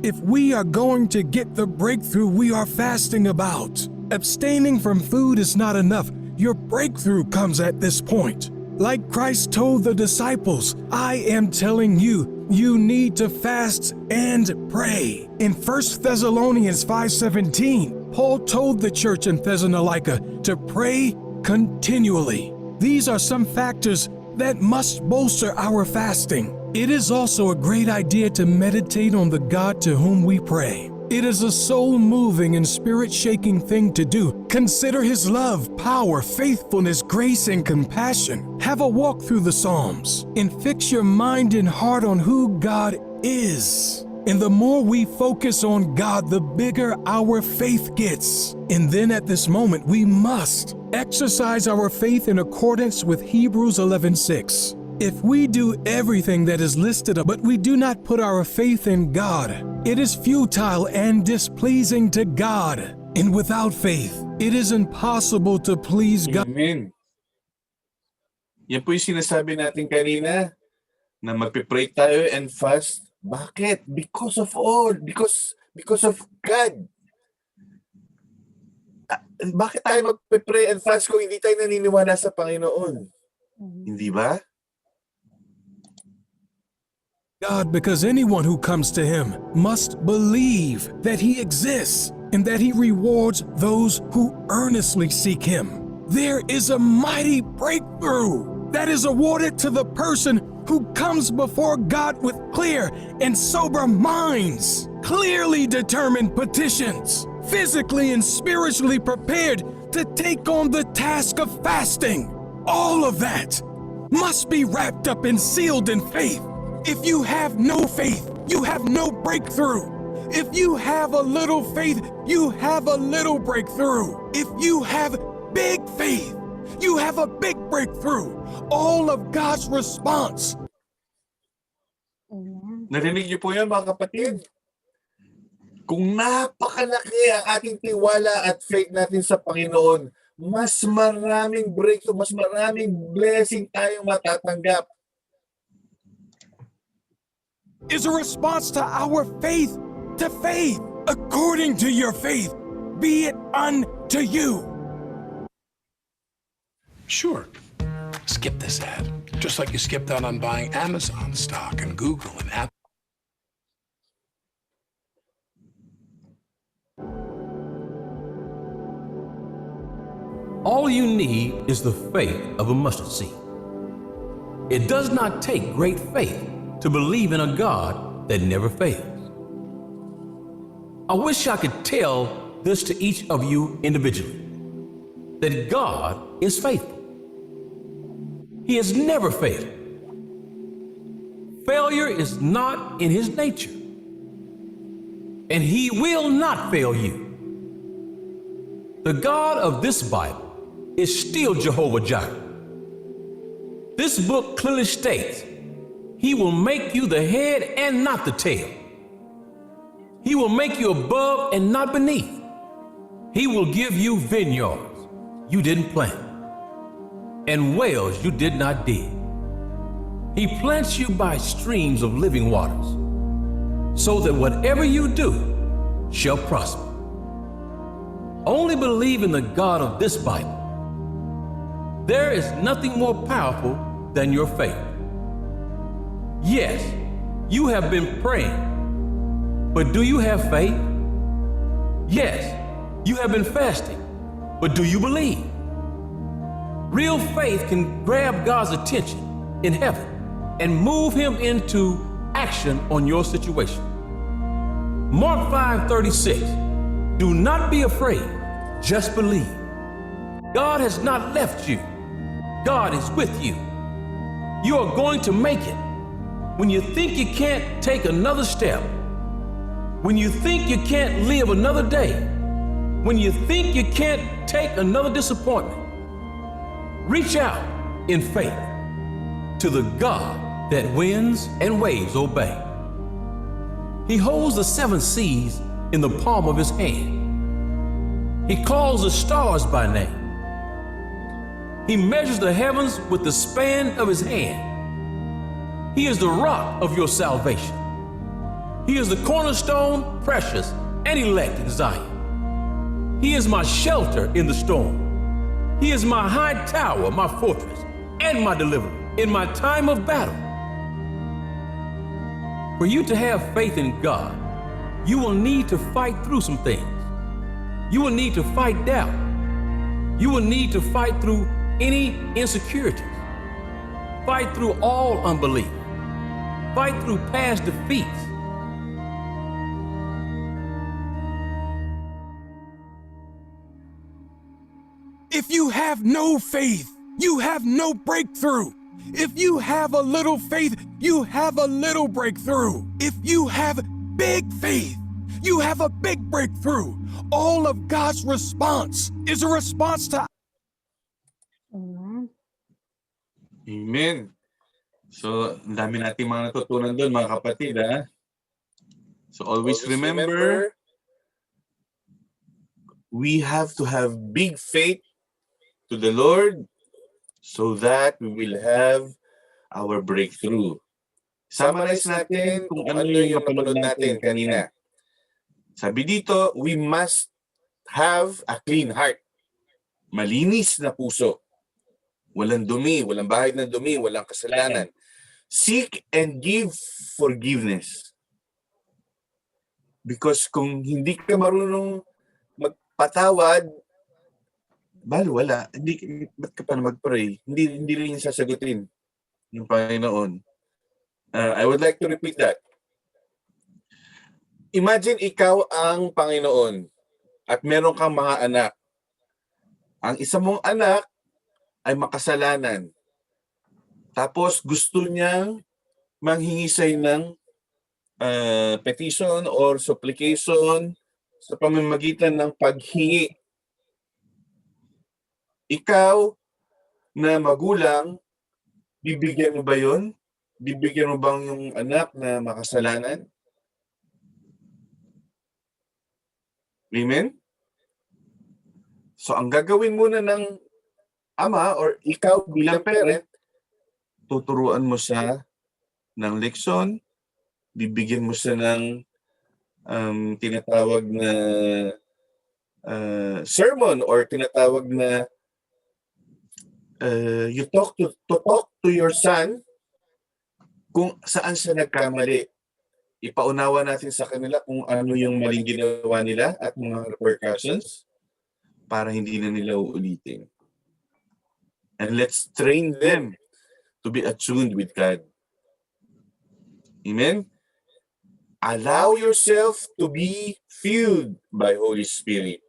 If we are going to get the breakthrough we are fasting about, abstaining from food is not enough. Your breakthrough comes at this point. Like Christ told the disciples, "I am telling you, you need to fast and pray." In 1 Thessalonians 5:17, Paul told the church in Thessalonica to pray continually. These are some factors that must bolster our fasting. It is also a great idea to meditate on the God to whom we pray. It is a soul-moving and spirit-shaking thing to do. Consider His love, power, faithfulness, grace, and compassion. Have a walk through the Psalms and fix your mind and heart on who God is. And the more we focus on God, the bigger our faith gets. And then at this moment, we must exercise our faith in accordance with Hebrews 11:6. If we do everything that is listed, but we do not put our faith in God, it is futile and displeasing to God. And without faith, it is impossible to please God. Amen. Yan po yung sinasabi natin kanina, na magpipray tayo and fast. Bakit? Because of God. Bakit tayo magpipray and fast kung hindi tayo naniniwala sa Panginoon? Hindi ba? God, because anyone who comes to Him must believe that He exists and that He rewards those who earnestly seek Him. There is a mighty breakthrough that is awarded to the person who comes before God with clear and sober minds, clearly determined petitions, physically and spiritually prepared to take on the task of fasting. All of that must be wrapped up and sealed in faith. If you have no faith, you have no breakthrough. If you have a little faith, you have a little breakthrough. If you have big faith, you have a big breakthrough. All of God's response. Narinig niyo po yan, mga kapatid? Kung napakalaki ang ating tiwala at faith natin sa Panginoon, mas maraming breakthrough, mas maraming blessing tayong matatanggap. Is a response to our faith to faith. According to your faith, be it unto you. Sure. Skip this ad. Just like you skipped out on buying Amazon stock and Google and Apple. All you need is the faith of a mustard seed. It does not take great faith to believe in a God that never fails. I wish I could tell this to each of you individually, that God is faithful. He has never failed. Failure is not in His nature, and He will not fail you. The God of this Bible is still Jehovah Jireh. This book clearly states He will make you the head and not the tail. He will make you above and not beneath. He will give you vineyards you didn't plant and wells you did not dig. He plants you by streams of living waters so that whatever you do shall prosper. Only believe in the God of this Bible. There is nothing more powerful than your faith. Yes, you have been praying, but do you have faith? Yes, you have been fasting, but do you believe? Real faith can grab God's attention in heaven and move Him into action on your situation. Mark 5:36, do not be afraid, just believe. God has not left you. God is with you. You are going to make it. When you think you can't take another step, when you think you can't live another day, when you think you can't take another disappointment, reach out in faith to the God that winds and waves obey. He holds the 7 seas in the palm of His hand. He calls the stars by name. He measures the heavens with the span of His hand. He is the rock of your salvation. He is the cornerstone, precious and elect in Zion. He is my shelter in the storm. He is my high tower, my fortress, and my deliverer in my time of battle. For you to have faith in God, you will need to fight through some things. You will need to fight doubt. You will need to fight through any insecurities. Fight through all unbelief. Fight through past defeats. If you have no faith, you have no breakthrough. If you have a little faith, you have a little breakthrough. If you have big faith, you have a big breakthrough. All of God's response is a response to... Amen. Amen. So, ang dami nating mga natutunan doon, mga kapatid, ha? So, always remember, we have to have big faith to the Lord so that we will have our breakthrough. Summarize natin kung ano yung napanood natin kanina. Sabi dito, we must have a clean heart. Malinis na puso. Walang dumi, walang bahid ng dumi, walang kasalanan. Seek and give forgiveness. Because kung hindi ka marunong magpatawad, wala. Ba't ka pa mag-pray? Hindi rin sasagutin ng Panginoon. I would like to repeat that. Imagine ikaw ang Panginoon at meron kang mga anak. Ang isa mong anak ay makasalanan. Tapos gusto niyang manghingi sa'yo ng petition or supplication sa pamamagitan ng paghingi. Ikaw na magulang, bibigyan mo ba yun? Bibigyan mo bang yung anak na makasalanan? Amen? So ang gagawin muna ng ama or ikaw bilang parent, tuturuan mo siya ng leksyon, bibigyan mo siya ng tinatawag na sermon or tinatawag na you talk to your son kung saan siya nagkamali. Ipaunawa natin sa kanila kung ano yung maling ginawa nila at mga repercussions para hindi na nila uulitin. And let's train them to be attuned with God. Amen? Allow yourself to be filled by Holy Spirit.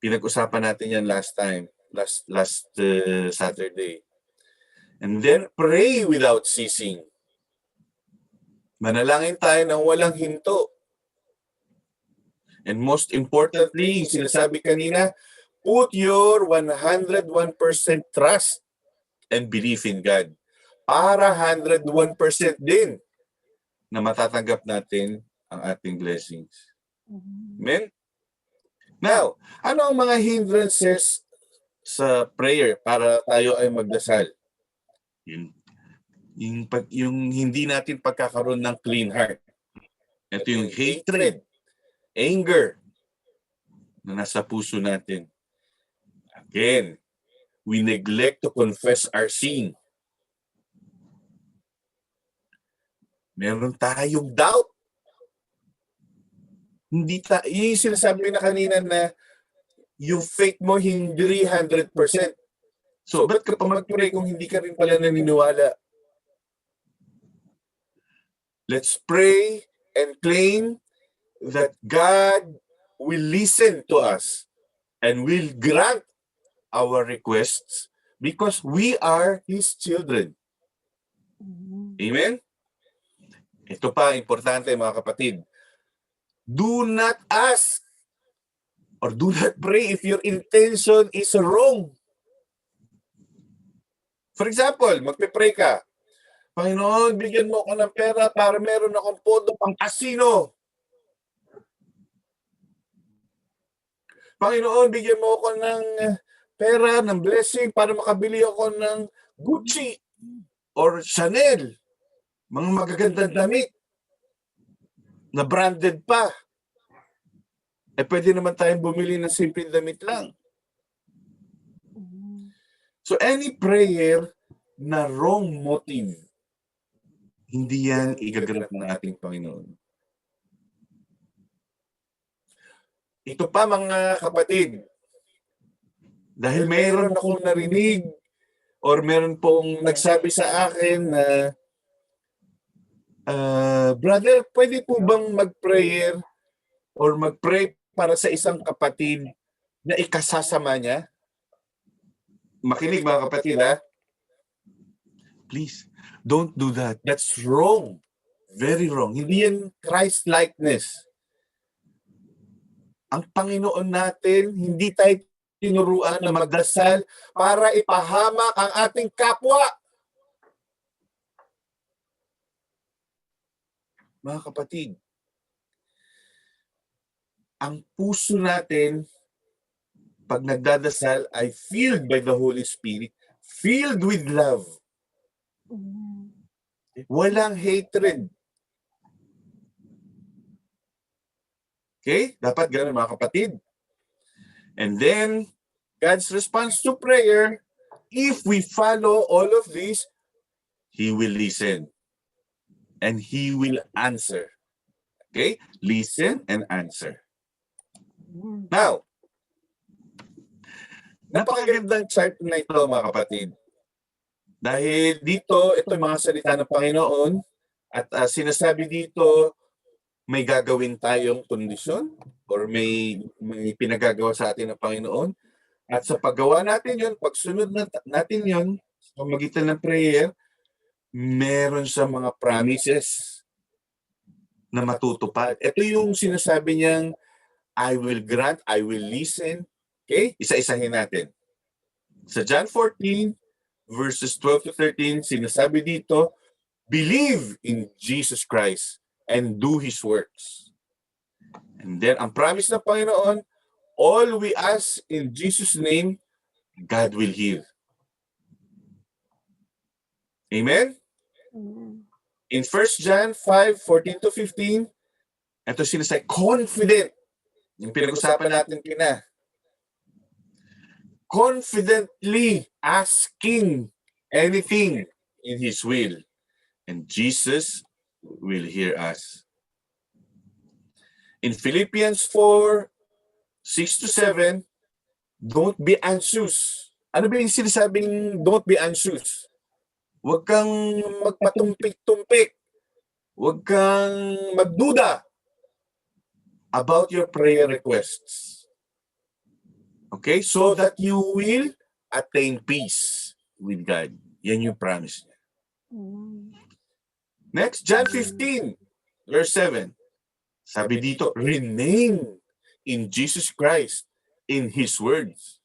Pinag-usapan natin yan last Saturday. And then pray without ceasing. Manalangin tayo ng walang hinto. And most importantly, yung sinasabi kanina, put your 101% trust and belief in God. Para 101% din na matatanggap natin ang ating blessings. Amen? Now, ano ang mga hindrances sa prayer para tayo ay magdasal? Yung hindi natin pagkakaroon ng clean heart. Ito yung hatred, anger na nasa puso natin. Again, we neglect to confess our sin. Meron tayong doubt. Yung sinasabi na kanina na yung faith mo hindi 100%. So, ba't ka pa mag-pray kung hindi ka rin pala naniniwala? Let's pray and claim that God will listen to us and will grant our requests because we are His children. Amen? Ito pa, importante mga kapatid. Do not ask or do not pray if your intention is wrong. For example, magpe-pray ka, Panginoon, bigyan mo ako ng pera para meron akong pondo pang casino. Panginoon, bigyan mo ako ng pera, ng blessing para makabili ako ng Gucci or Chanel. Mga magagandang damit na branded pa. Pwede naman tayong bumili ng simpleng damit lang. So any prayer na wrong motive, hindi yan igaganap ng ating Panginoon. Ito pa mga kapatid, dahil mayroon akong narinig or meron pong nagsabi sa akin na brother, pwede po bang mag-prayer or mag-pray para sa isang kapatid na ikasasama niya? Makinig mga kapatid ha. Please, don't do that. That's wrong. Very wrong. Hindi yan Christ-likeness. Ang Panginoon natin, hindi tayo tinuruan na magdasal para ipahamak ang ating kapwa. Mga kapatid, ang puso natin pag nagdadasal ay filled by the Holy Spirit, filled with love. Walang hatred. Okay? Dapat ganun mga kapatid. And then, God's response to prayer, if we follow all of this, He will listen. And He will answer. Okay? Listen and answer. Now, napakagandang chart na ito mga kapatid. Dahil dito, ito yung mga salita ng Panginoon at sinasabi dito, may gagawin tayong kondisyon or may pinagagawa sa atin ng Panginoon. At sa paggawa natin yun, pagsunod natin yun, sa magitan ng prayer, meron sa mga promises na matutupad. Ito yung sinasabi niyang, I will grant, I will listen. Okay? Isa-isahin natin. Sa John 14, verses 12 to 13, sinasabi dito, believe in Jesus Christ and do His works. And then, ang promise ng Panginoon, all we ask in Jesus' name, God will hear. Amen? In 1 John 5:14 to 15, ito sinasabi, confident. Yung pinag-usapan natin confidently asking anything in His will. And Jesus will hear us. In Philippians 4:6 to 7, don't be anxious. Ano ba yung sinasabing don't be anxious? Huwag kang magpatumpik-tumpik. Huwag kang magduda about your prayer requests. Okay? So that you will attain peace with God. Yan yung promise niya. Next, John 15, verse 7. Sabi dito, remain in Jesus Christ, in His words.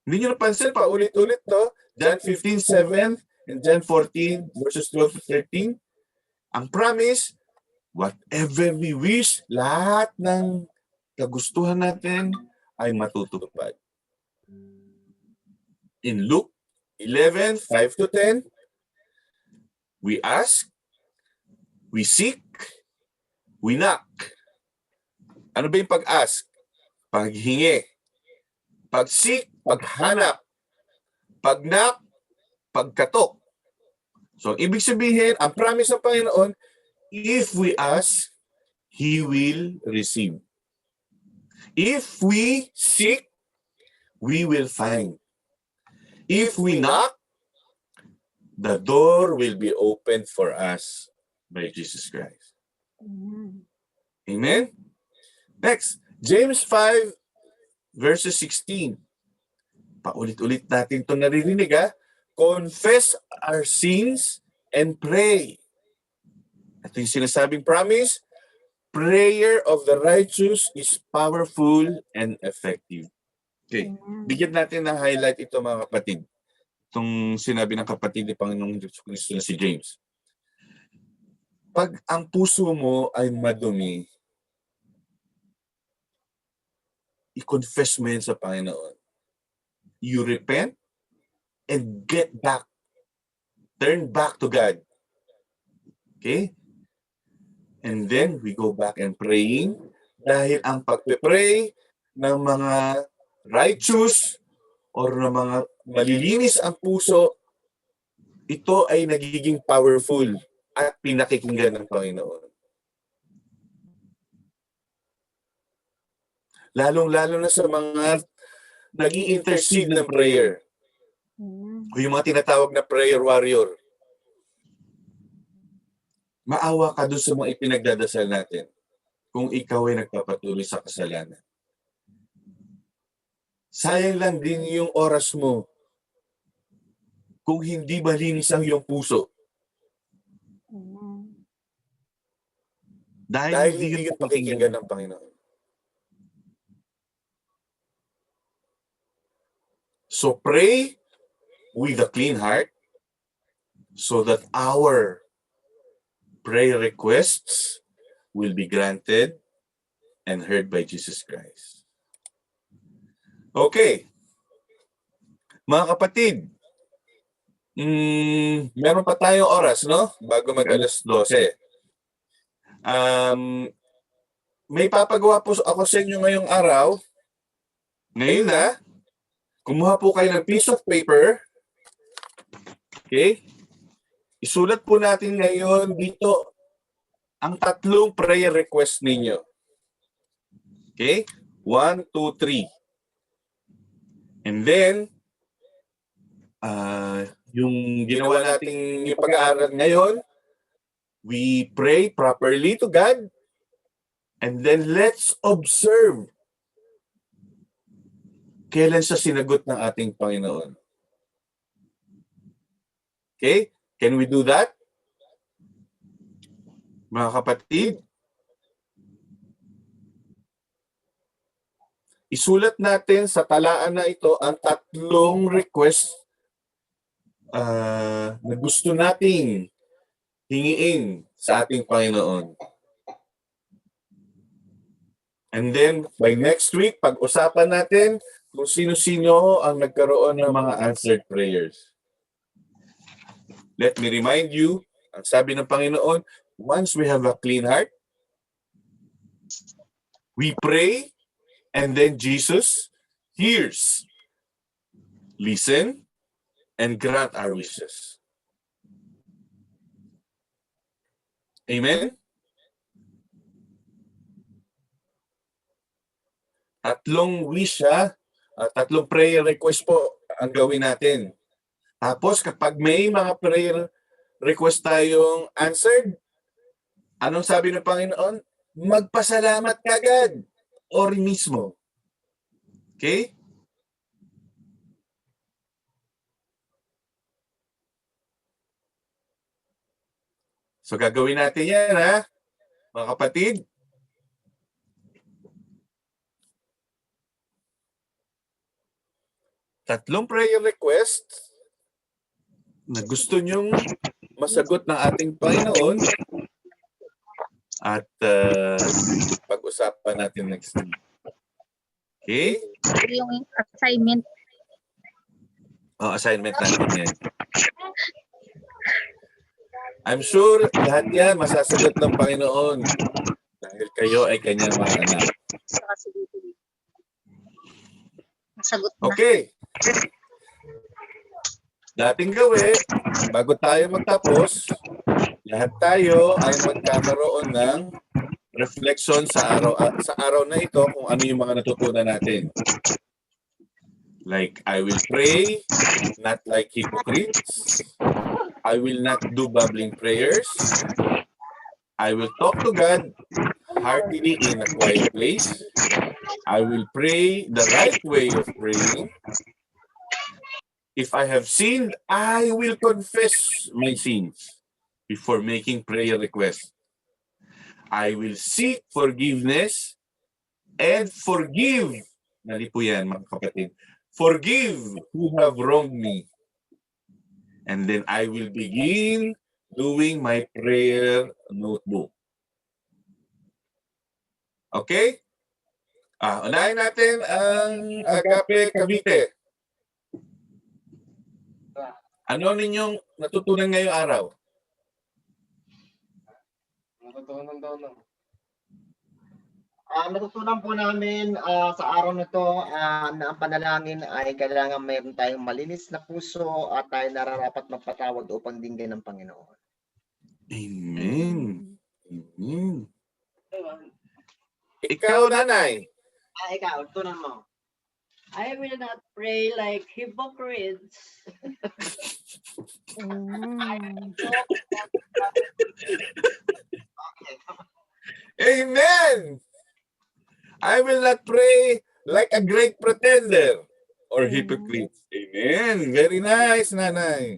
Hindi nyo napansin pa, ulit-ulit to. John 15:7 and John 14, verses 12 to 13. Ang promise, whatever we wish, lahat ng kagustuhan natin ay matutupad. In Luke 11:5 to 10, we ask, we seek, we knock. Ano ba yung pag-ask? Paghingi. Pag-seek, paghanap. Pag-knock, pagkatok. So, ibig sabihin, ang promise ng Panginoon, if we ask, He will receive. If we seek, we will find. If we knock, the door will be opened for us by Jesus Christ. Amen? Next, James 5, verses 16. Paulit-ulit natin ito naririnig, ha? Confess our sins and pray. Ito yung sinasabing promise. Prayer of the righteous is powerful and effective. Okay. Bigyan natin ng highlight ito, mga kapatid. Itong sinabi ng kapatid ni Panginoong Kristo na si James. Pag ang puso mo ay madumi, i-confess mo yan sa Panginoon. You repent and get back. Turn back to God. Okay? And then we go back and praying dahil ang pagpe-pray ng mga righteous or ng mga malilinis ang puso, ito ay nagiging powerful at pinakikinggan ng Panginoon. Lalong-lalo na sa mga nag-i-intercede ng prayer. O yung mga tinatawag na prayer warrior. Maawa ka doon sa mga ipinagdadasal natin kung ikaw ay nagpapatuloy sa kasalanan. Sayang lang din yung oras mo kung hindi malinis ang iyong puso. Dahil hindi yun pakikinggan ng Panginoon. So pray with a clean heart so that our prayer requests will be granted and heard by Jesus Christ. Okay. Mga kapatid, meron pa tayong oras, no? Bago mag-alas 12. May papagawa po ako sa inyo ngayong araw. Ngayon na, kumuha po kayo ng piece of paper. Okay? Isulat po natin ngayon dito ang 3 prayer request ninyo. Okay? 1, 2, 3. And then, yung ginawa natin yung pag-aaral ngayon, we pray properly to God, and then let's observe kailan siya sinagot ng ating Panginoon. Okay? Can we do that? Mga kapatid, isulat natin sa talaan na ito ang 3 request na gusto nating hingiin sa ating Panginoon. And then, by next week, pag-usapan natin kung sino-sino ang nagkaroon ng mga answered prayers. Let me remind you, ang sabi ng Panginoon, once we have a clean heart, we pray, and then Jesus hears, listen, and grant our wishes. Amen? 3 wish, 3 prayer request po ang gawin natin. Tapos kapag may mga prayer request tayong answered, anong sabi ng Panginoon? Magpasalamat kagad. Or mismo. Okay? So gagawin natin yan, ha? Mga kapatid. 3 prayer requests na gusto nyong masagot ng ating Panginoon at pag-usapan natin next time. Okay? Yung assignment. Assignment natin yan. I'm sure lahat yan masasagot ng Panginoon dahil kayo ay kanyang mga anak. Masagot na. Okay. Dating gawin, bago tayo magtapos, lahat tayo ay magkakaroon ng reflection sa araw na ito kung ano yung mga natutunan natin. Like, I will pray, not like hypocrites. I will not do babbling prayers. I will talk to God heartily in a quiet place. I will pray the right way of praying. If I have sinned, I will confess my sins before making prayer requests. I will seek forgiveness and forgive. Mali po yan, mga kapatid. Forgive who have wronged me. And then I will begin doing my prayer notebook. Okay? Unahin natin ang Agape Cavite. Ano ninyong natutunan ngayong araw? Natutunan daw na. Natutunan po namin sa araw na to na ang panalangin ay kailangan mayroon tayong malinis na puso at tayo nararapat magpatawad upang dinggin ng Panginoon. Amen. Amen. Ikaw, nanay. Ikaw, tunan mo. I will not pray like hypocrites. Amen. I will not pray like a great pretender or hypocrite. Amen. Very nice, nanay.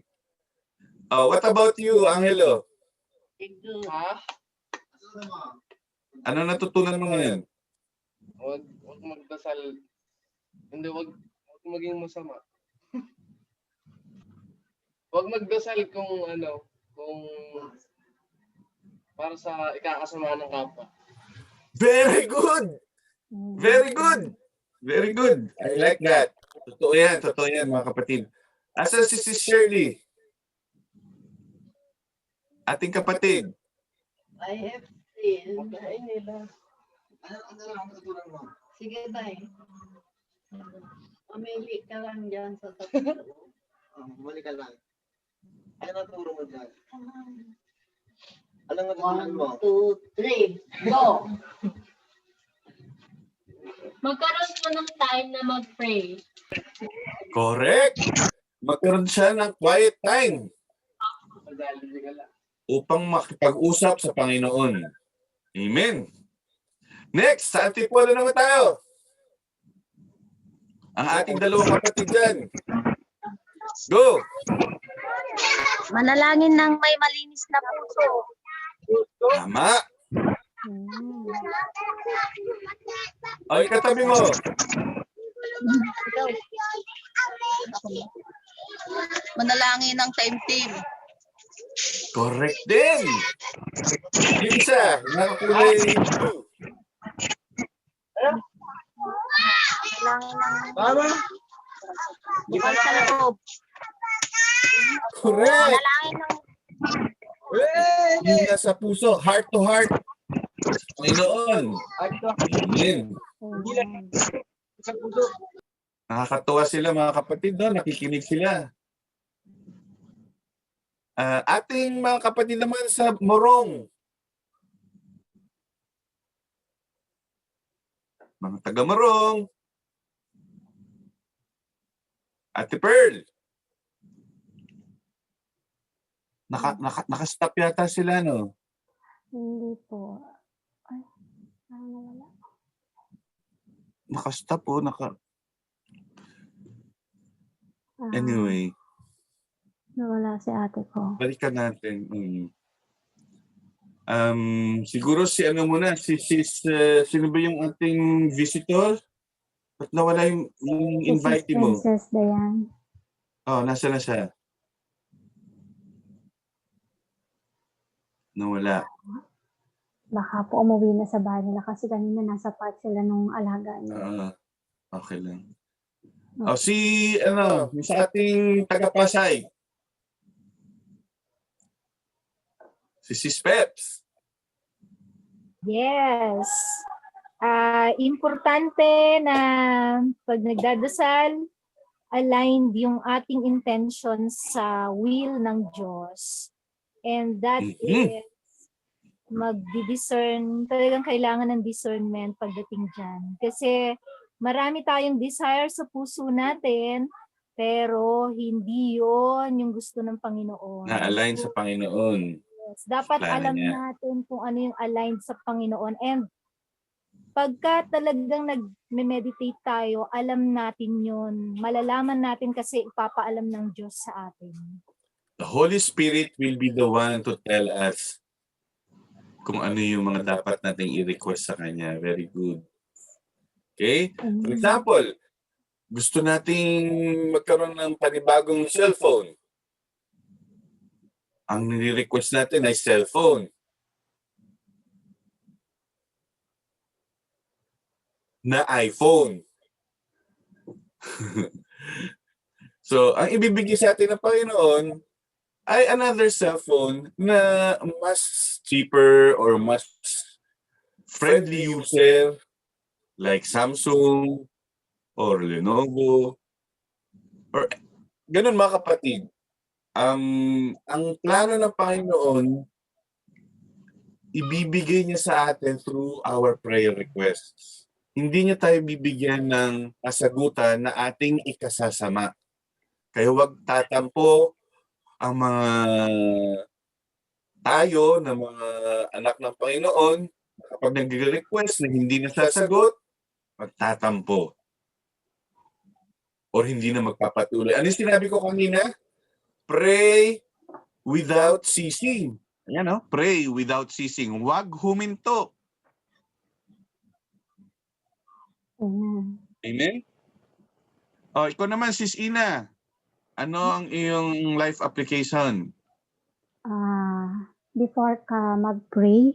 What about you, Angelo? Ano natutunan mo ngayon? Huwag magdasal. Hindi, wag maging masama. Huwag magdasal kung para sa ikakasama ng kapwa. Very good. Very good. Very good. I like that. Totoo yan, mga kapatid. Asa si Shirley? Ating kapatid. I have sinned. Ay nila. Ano lang natutunan mo? Sige tayo. Pamili ka lang dyan sa tapat. Bumali ka lang. Ano naturo mo dyan? Anong natutunan mo? 1, 2, 3, go! Magkaroon mo ng time na mag-pray. Correct. Magkaroon siya ng quiet time upang makipag-usap sa Panginoon. Amen. Next, sa Antipolo naman tayo. Ang ating dalawang kapatid dyan. Go! Manalangin ng may malinis na puso. Tama. Ay, katabi mo. Manalangin ng time-team. Correct din. Yung isa, nakakulay blue. Tama. Bukal sa loob. Correct. Manalangin ng Yung nasa puso, heart to heart. Panginoon. Amen. Nakakatuwa sila, mga kapatid, no? Nakikinig sila. Ating mga kapatid naman sa Morong. Mga taga-Morong. Ate Pearl. Naka-stop yata sila, no? Hindi po. Ay, nawala. Naka-stop po, Anyway. Nawala si ate ko. Balikan natin. Siguro si ano muna, sino ba yung ating visitor? Ba't nawala yung Si invite mo? Princess Dayan. Oh, nasa na siya? Nawala. Baka po umuwi na sa bahay nila kasi kanina nasa park sila nung alaga niya. Okay lang. Oh, si sa ating taga-Pasay. Si Sis Peps. Yes. Importante na pag nagdadasal, aligned yung ating intentions sa will ng Diyos. And that is mag-discern, talagang kailangan ng discernment pagdating dyan. Kasi marami tayong desire sa puso natin, pero hindi yon yung gusto ng Panginoon. Na-align sa Panginoon. Yes, dapat alam natin kung ano yung aligned sa Panginoon. And pagka talagang nag-meditate tayo, alam natin yun. Malalaman natin kasi ipapaalam ng Diyos sa atin. The Holy Spirit will be the one to tell us kung ano yung mga dapat nating i-request sa Kanya. Very good. Okay? For example, gusto nating magkaroon ng panibagong cellphone. Ang nire-request natin ay cellphone. Na iPhone. So, ang ibibigay sa atin ng Panginoon ay another cellphone na mas cheaper or mas friendly user like Samsung or Lenovo or ganun mga kapatid. Ang plano ng Panginoon ibibigay niya sa atin through our prayer requests. Hindi niya tayo bibigyan ng kasagutan na ating ikasasama. Kaya huwag tatampo ang mga tayo na mga anak ng Panginoon kapag nag-request na hindi nasasagot, magtatampo. Or hindi na magpapatuloy. Ano yung sinabi ko kanina? Pray without ceasing. Ayan, pray without ceasing. Huwag huminto. Amen? Oh, ikaw naman, Sis Ina. Ano ang iyong life application? Before ka mag-pray,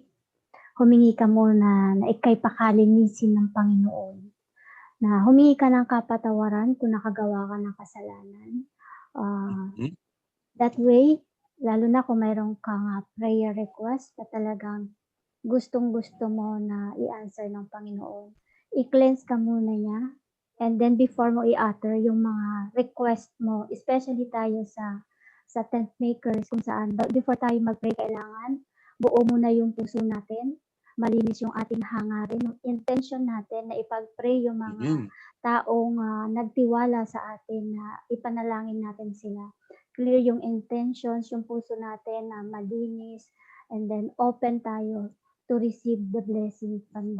humingi ka muna na ikay pakalinisin ng Panginoon. Na humingi ka ng kapatawaran kung nakagawa ka ng kasalanan. That way, lalo na kung mayroon kang prayer request na talagang gustong-gusto mo na i-answer ng Panginoon, i-cleanse ka muna niya. And then before mo i-utter yung mga request mo, especially tayo sa tent makers, kung saan before tayo mag-pray, kailangan buo muna yung puso natin, malinis yung ating hangarin, yung intention natin na ipag-pray yung mga taong nagtiwala sa atin na ipanalangin natin sila. Clear yung intentions, yung puso natin na malinis, and then open tayo to receive the blessing from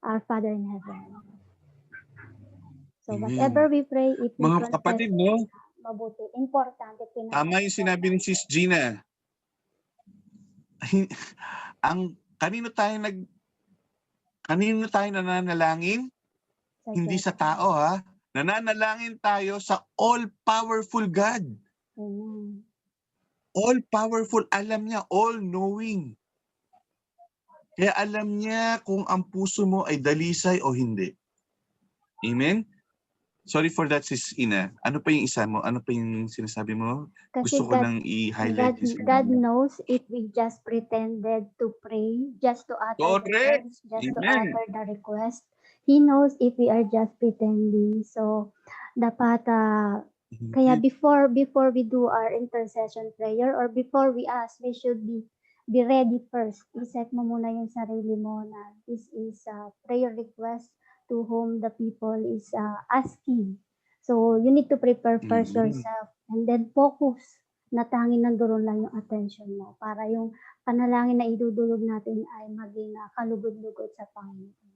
our Father in heaven. So whatever we pray, if we mga kapatid, mabuti, importante. Tama yung sinabi ni Sis Gina. Kanino tayo nananalangin? Hindi sa tao, ha? Nananalangin tayo sa all-powerful God. All-powerful, alam niya, all-knowing. Kaya alam niya kung ang puso mo ay dalisay o hindi. Amen? Sorry for that, Sis Ina. Ano pa yung isa mo? Ano pa yung sinasabi mo? Kasi gusto ko nang i-highlight. God knows if we just pretended to pray, just to utter the words, just to utter the request. He knows if we are just pretending. So, dapat, kaya before we do our intercession prayer or before we ask, we should be ready first. I-set mo muna yung sarili mo na this is a prayer request to whom the people is asking. So, you need to prepare first yourself and then focus na tanging nandoon lang yung attention mo para yung panalangin na idudulog natin ay maging kalugod-lugod sa Panginoon.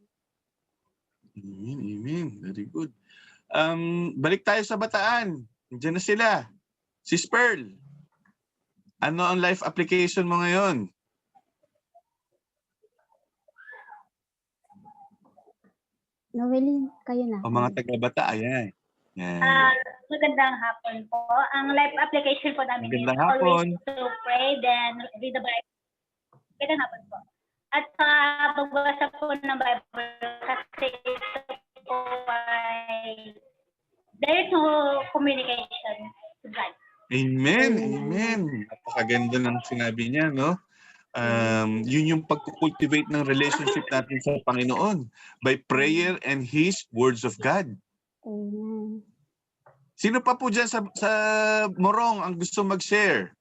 Amen, amen. Very good. Balik tayo sa Bataan. Diyan na sila. Sis Pearl, ano ang life application mo ngayon? Noeline, kayo na. O mga taga-bata, ayan. Yan. Magandang hapon po. Ang life application po namin is Magandang always hapon. to pray, then read the Bible. Magandang hapon po. At sa pagbasa po ng Bible, kasi ito po ay direct to communication to God. Amen, amen. Napakaganda ng sinabi niya, no? Yun yung pag-cultivate ng relationship natin sa Panginoon by prayer and His words of God. Amen. Sino pa po dyan sa Morong ang gusto mag-share?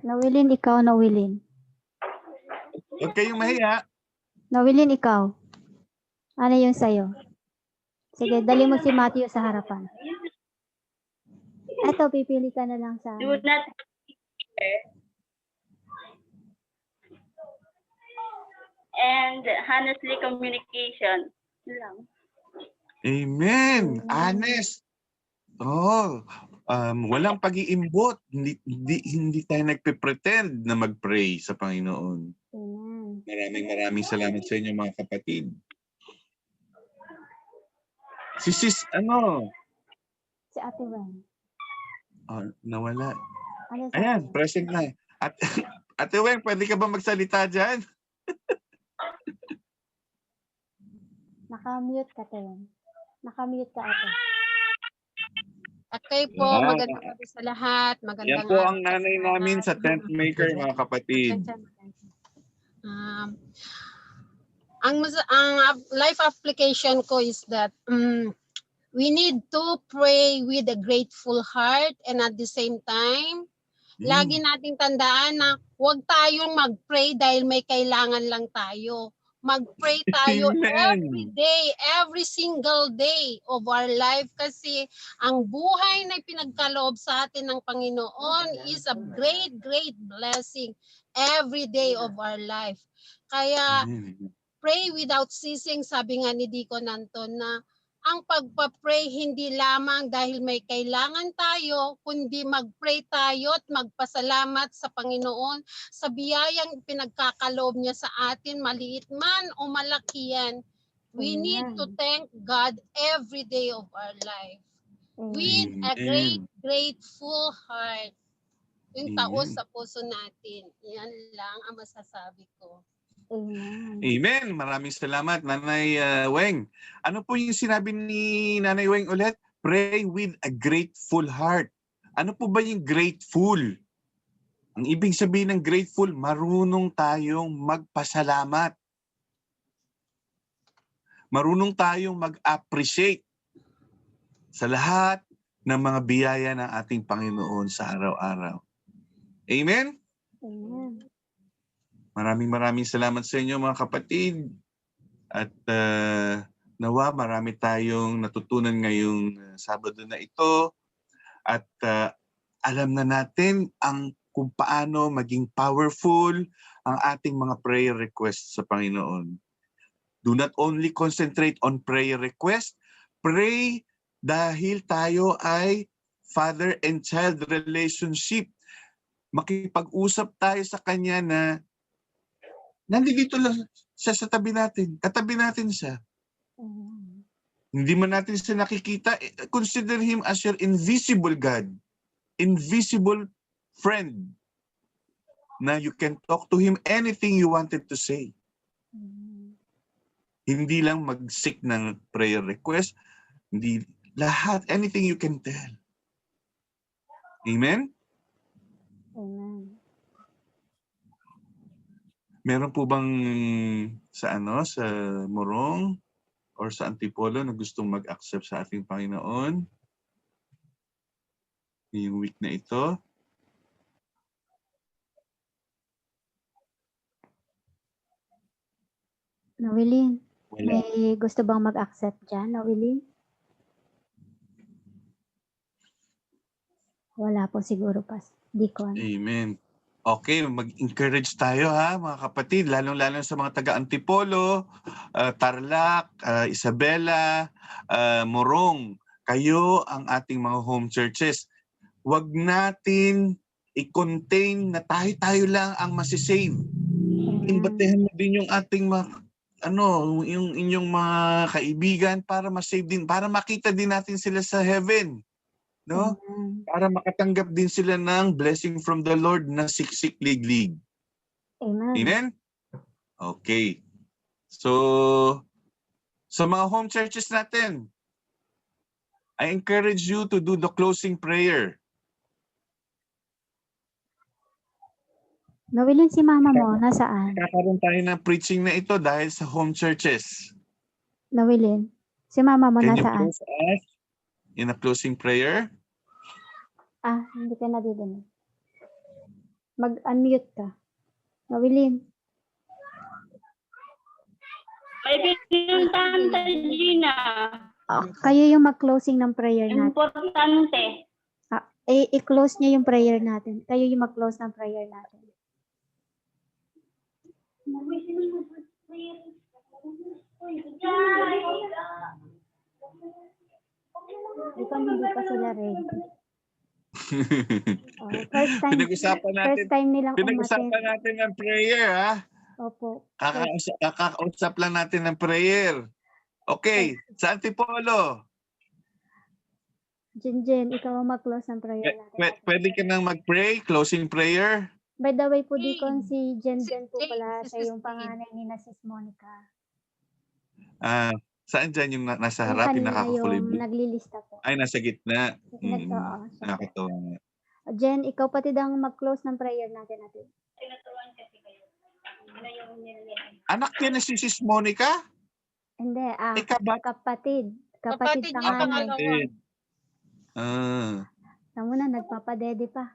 Noeline, ikaw, Noeline. Huwag kayong mahiya. Noeline, ikaw. Ano yung sa'yo? Sige, dali mo si Matthew sa harapan. Eto, pipili ka na lang sa... Do not and honestly communication lang. Amen. Honest. Oh, walang pag-iimbot. Hindi tayo nagpe-pretend na mag-pray sa Panginoon. Amen. Maraming salamat sa inyo mga kapatid. Si Sis, Si Ate Wen. Nawala. Ano sa Ayan, present na. Ate Wen, pwede ka ba magsalita dyan? Naka-mute ka, Ate. Naka-mute ka, Ate. Okay po, Yeah. magandang gabi sa lahat. Magandang Yan po ang araw nanay sa namin lahat. sa tent maker, mga kapatid. Ang life application ko is that we need to pray with a grateful heart, and at the same time, lagi nating tandaan na huwag tayong mag-pray dahil may kailangan lang tayo. Mag-pray tayo every day, every single day of our life, kasi ang buhay na pinagkaloob sa atin ng Panginoon is a great, great blessing every day of our life. Kaya pray without ceasing, sabi nga ni Deacon Anton, na ang pagpa-pray hindi lamang dahil may kailangan tayo, kundi mag-pray tayo at magpasalamat sa Panginoon sa biyayang pinagkakaloob niya sa atin, maliit man o malaki yan. We need to thank God every day of our life with a great, grateful heart. Yung taos sa puso natin. Yan lang ang masasabi ko. Amen. Maraming salamat, Nanay Weng. Ano po yung sinabi ni Nanay Weng ulit? Pray with a grateful heart. Ano po ba yung grateful? Ang ibig sabihin ng grateful, marunong tayong magpasalamat. Marunong tayong mag-appreciate sa lahat ng mga biyaya ng ating Panginoon sa araw-araw. Amen? Amen. Maraming salamat sa inyo mga kapatid. At nawa marami tayong natutunan ngayong Sabado na ito. At alam na natin kung paano maging powerful ang ating mga prayer requests sa Panginoon. Do not only concentrate on prayer request. Pray dahil tayo ay father and child relationship. Makipag-usap tayo sa Kanya na nandito lang siya sa tabi natin. Katabi natin siya. Hindi man natin siya nakikita. Consider Him as your invisible God. Invisible friend. Na you can talk to Him anything you wanted to say. Hindi lang mag-seek ng prayer request. Hindi lahat. Anything you can tell. Amen? Amen. Meron po bang sa Morong or sa Antipolo na gustong mag-accept sa ating Panginoon ngayong week na ito? Noeline, may gusto bang mag-accept dyan, Noeline? Wala po siguro pa. Deacon. Amen. Okay, mag-encourage tayo mga kapatid, lalong-lalo sa mga taga-Antipolo, Tarlac, Isabela, Morong. Kayo ang ating mga home churches. Huwag natin i-contain na tayo lang ang masisave. Imbatehan mo din yung ating yung inyong mga kaibigan para ma-save din, para makita din natin sila sa heaven. No? Para makatanggap din sila ng blessing from the Lord na siksik liglig. Amen. Amen? Okay. So, sa mga home churches natin, I encourage you to do the closing prayer. Nawilin si mama mo, nasaan? Kakaroon tayo ng preaching na ito dahil sa home churches. Nawilin, si mama mo, Can you nasaan? close us in a closing prayer? Hindi ka nadidinig. Mag-unmute ka. Nawilin. May pinuntahan sa Gina. Kayo yung mag-closing ng prayer natin. Importante. I-close niya yung prayer natin. Kayo yung mag-close ng prayer natin. Hindi pa sila ready. First time nilang pinag-usapan natin ng prayer, ha? Opo. Kakausap lang natin ng prayer. Okay, sa Antipolo. Jen, ikaw ang mag-close ng prayer natin. Pwede ka nang mag-pray, closing prayer. By the way po, Deacon, si Jen po pala, siya yung panganay ni na Sis Monica. Saan dyan yung nasa harap, yung nakakakulay? Yung naglilista po. Ay, nasa gitna. Nakakatawa. Jen, ikaw pati ang mag-close ng prayer natin. Anak yan na si Sis Monica? Hindi, kapatid. Kapatid panganay. Tama na, nagpapadede pa.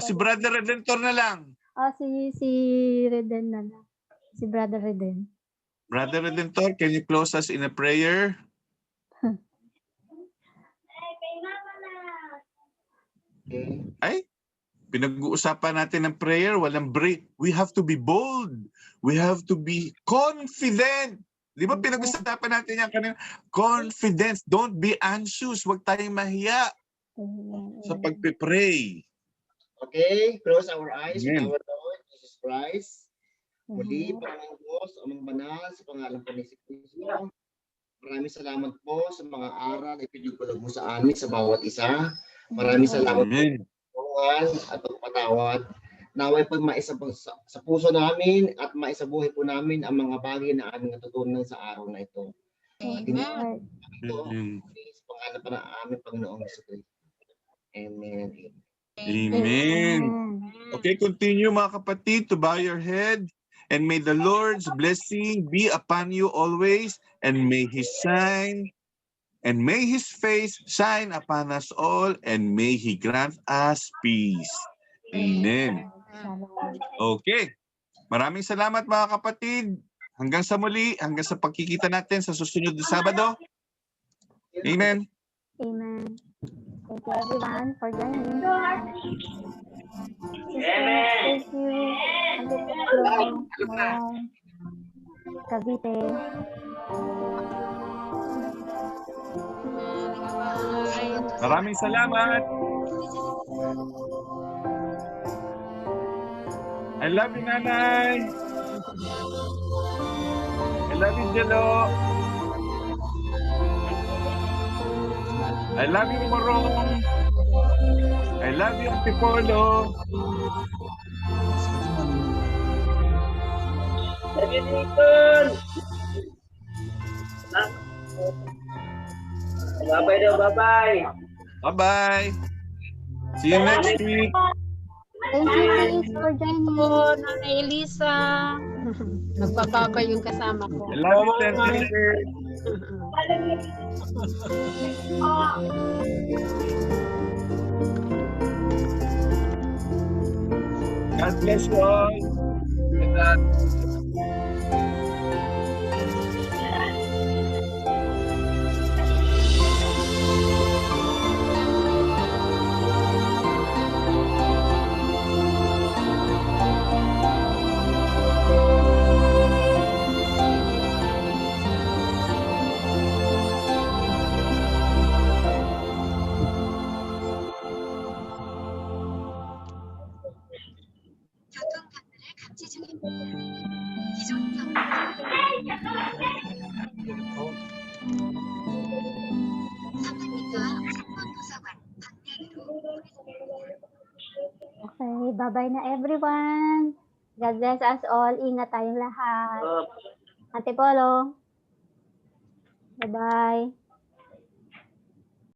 Si Brother Redentor na lang. Si Reden na lang. Si Brother Reden. Brother Redentor, can you close us in a prayer? Ay, pinag-uusapan natin ng prayer, walang break. We have to be bold. We have to be confident. Di ba pinag-usapan natin yan kanina? Confidence. Don't be anxious. Huwag tayong mahiya sa pagpipray. Okay, close our eyes with our Lord Jesus Christ. Muli, Panginoong Diyos, Amang Banal, sa pangalan po ni Kristo. Maraming salamat po sa mga aral na ipinagkulag mo sa amin sa bawat isa. Maraming salamat po at pagpatawad. Naway pag maisa sa puso namin at maisabuhay po namin ang mga bagay na aming natutunan sa araw na ito. Amen. Ito, sa pangalan pa ng aming Panginoong Jesucristo. Amen. Amen. Okay, continue mga kapatid to bow your head. And may the Lord's blessing be upon you always, and may His face shine upon us all, and may He grant us peace. Amen. Okay. Maraming salamat mga kapatid. Hanggang sa muli, hanggang sa pagkikita natin sa susunod na Sabado. Amen. Amen. Thank you everyone for joining. Amen. Thank you. Cavite. Maraming salamat. I love you, Nanay. I love you, Jelo. I love you, Morong. I love you, Antipolo. Love you, Deacon. Bye-bye daw, bye-bye. Bye-bye. See you next week. Thank you, Liz, for joining. Nanay Elisa. Nagpapabay yung kasama ko. I love you, Tender. God bless you all. bye-bye na everyone. God bless us all. Ingat tayong lahat. Ate Polo. Bye-bye.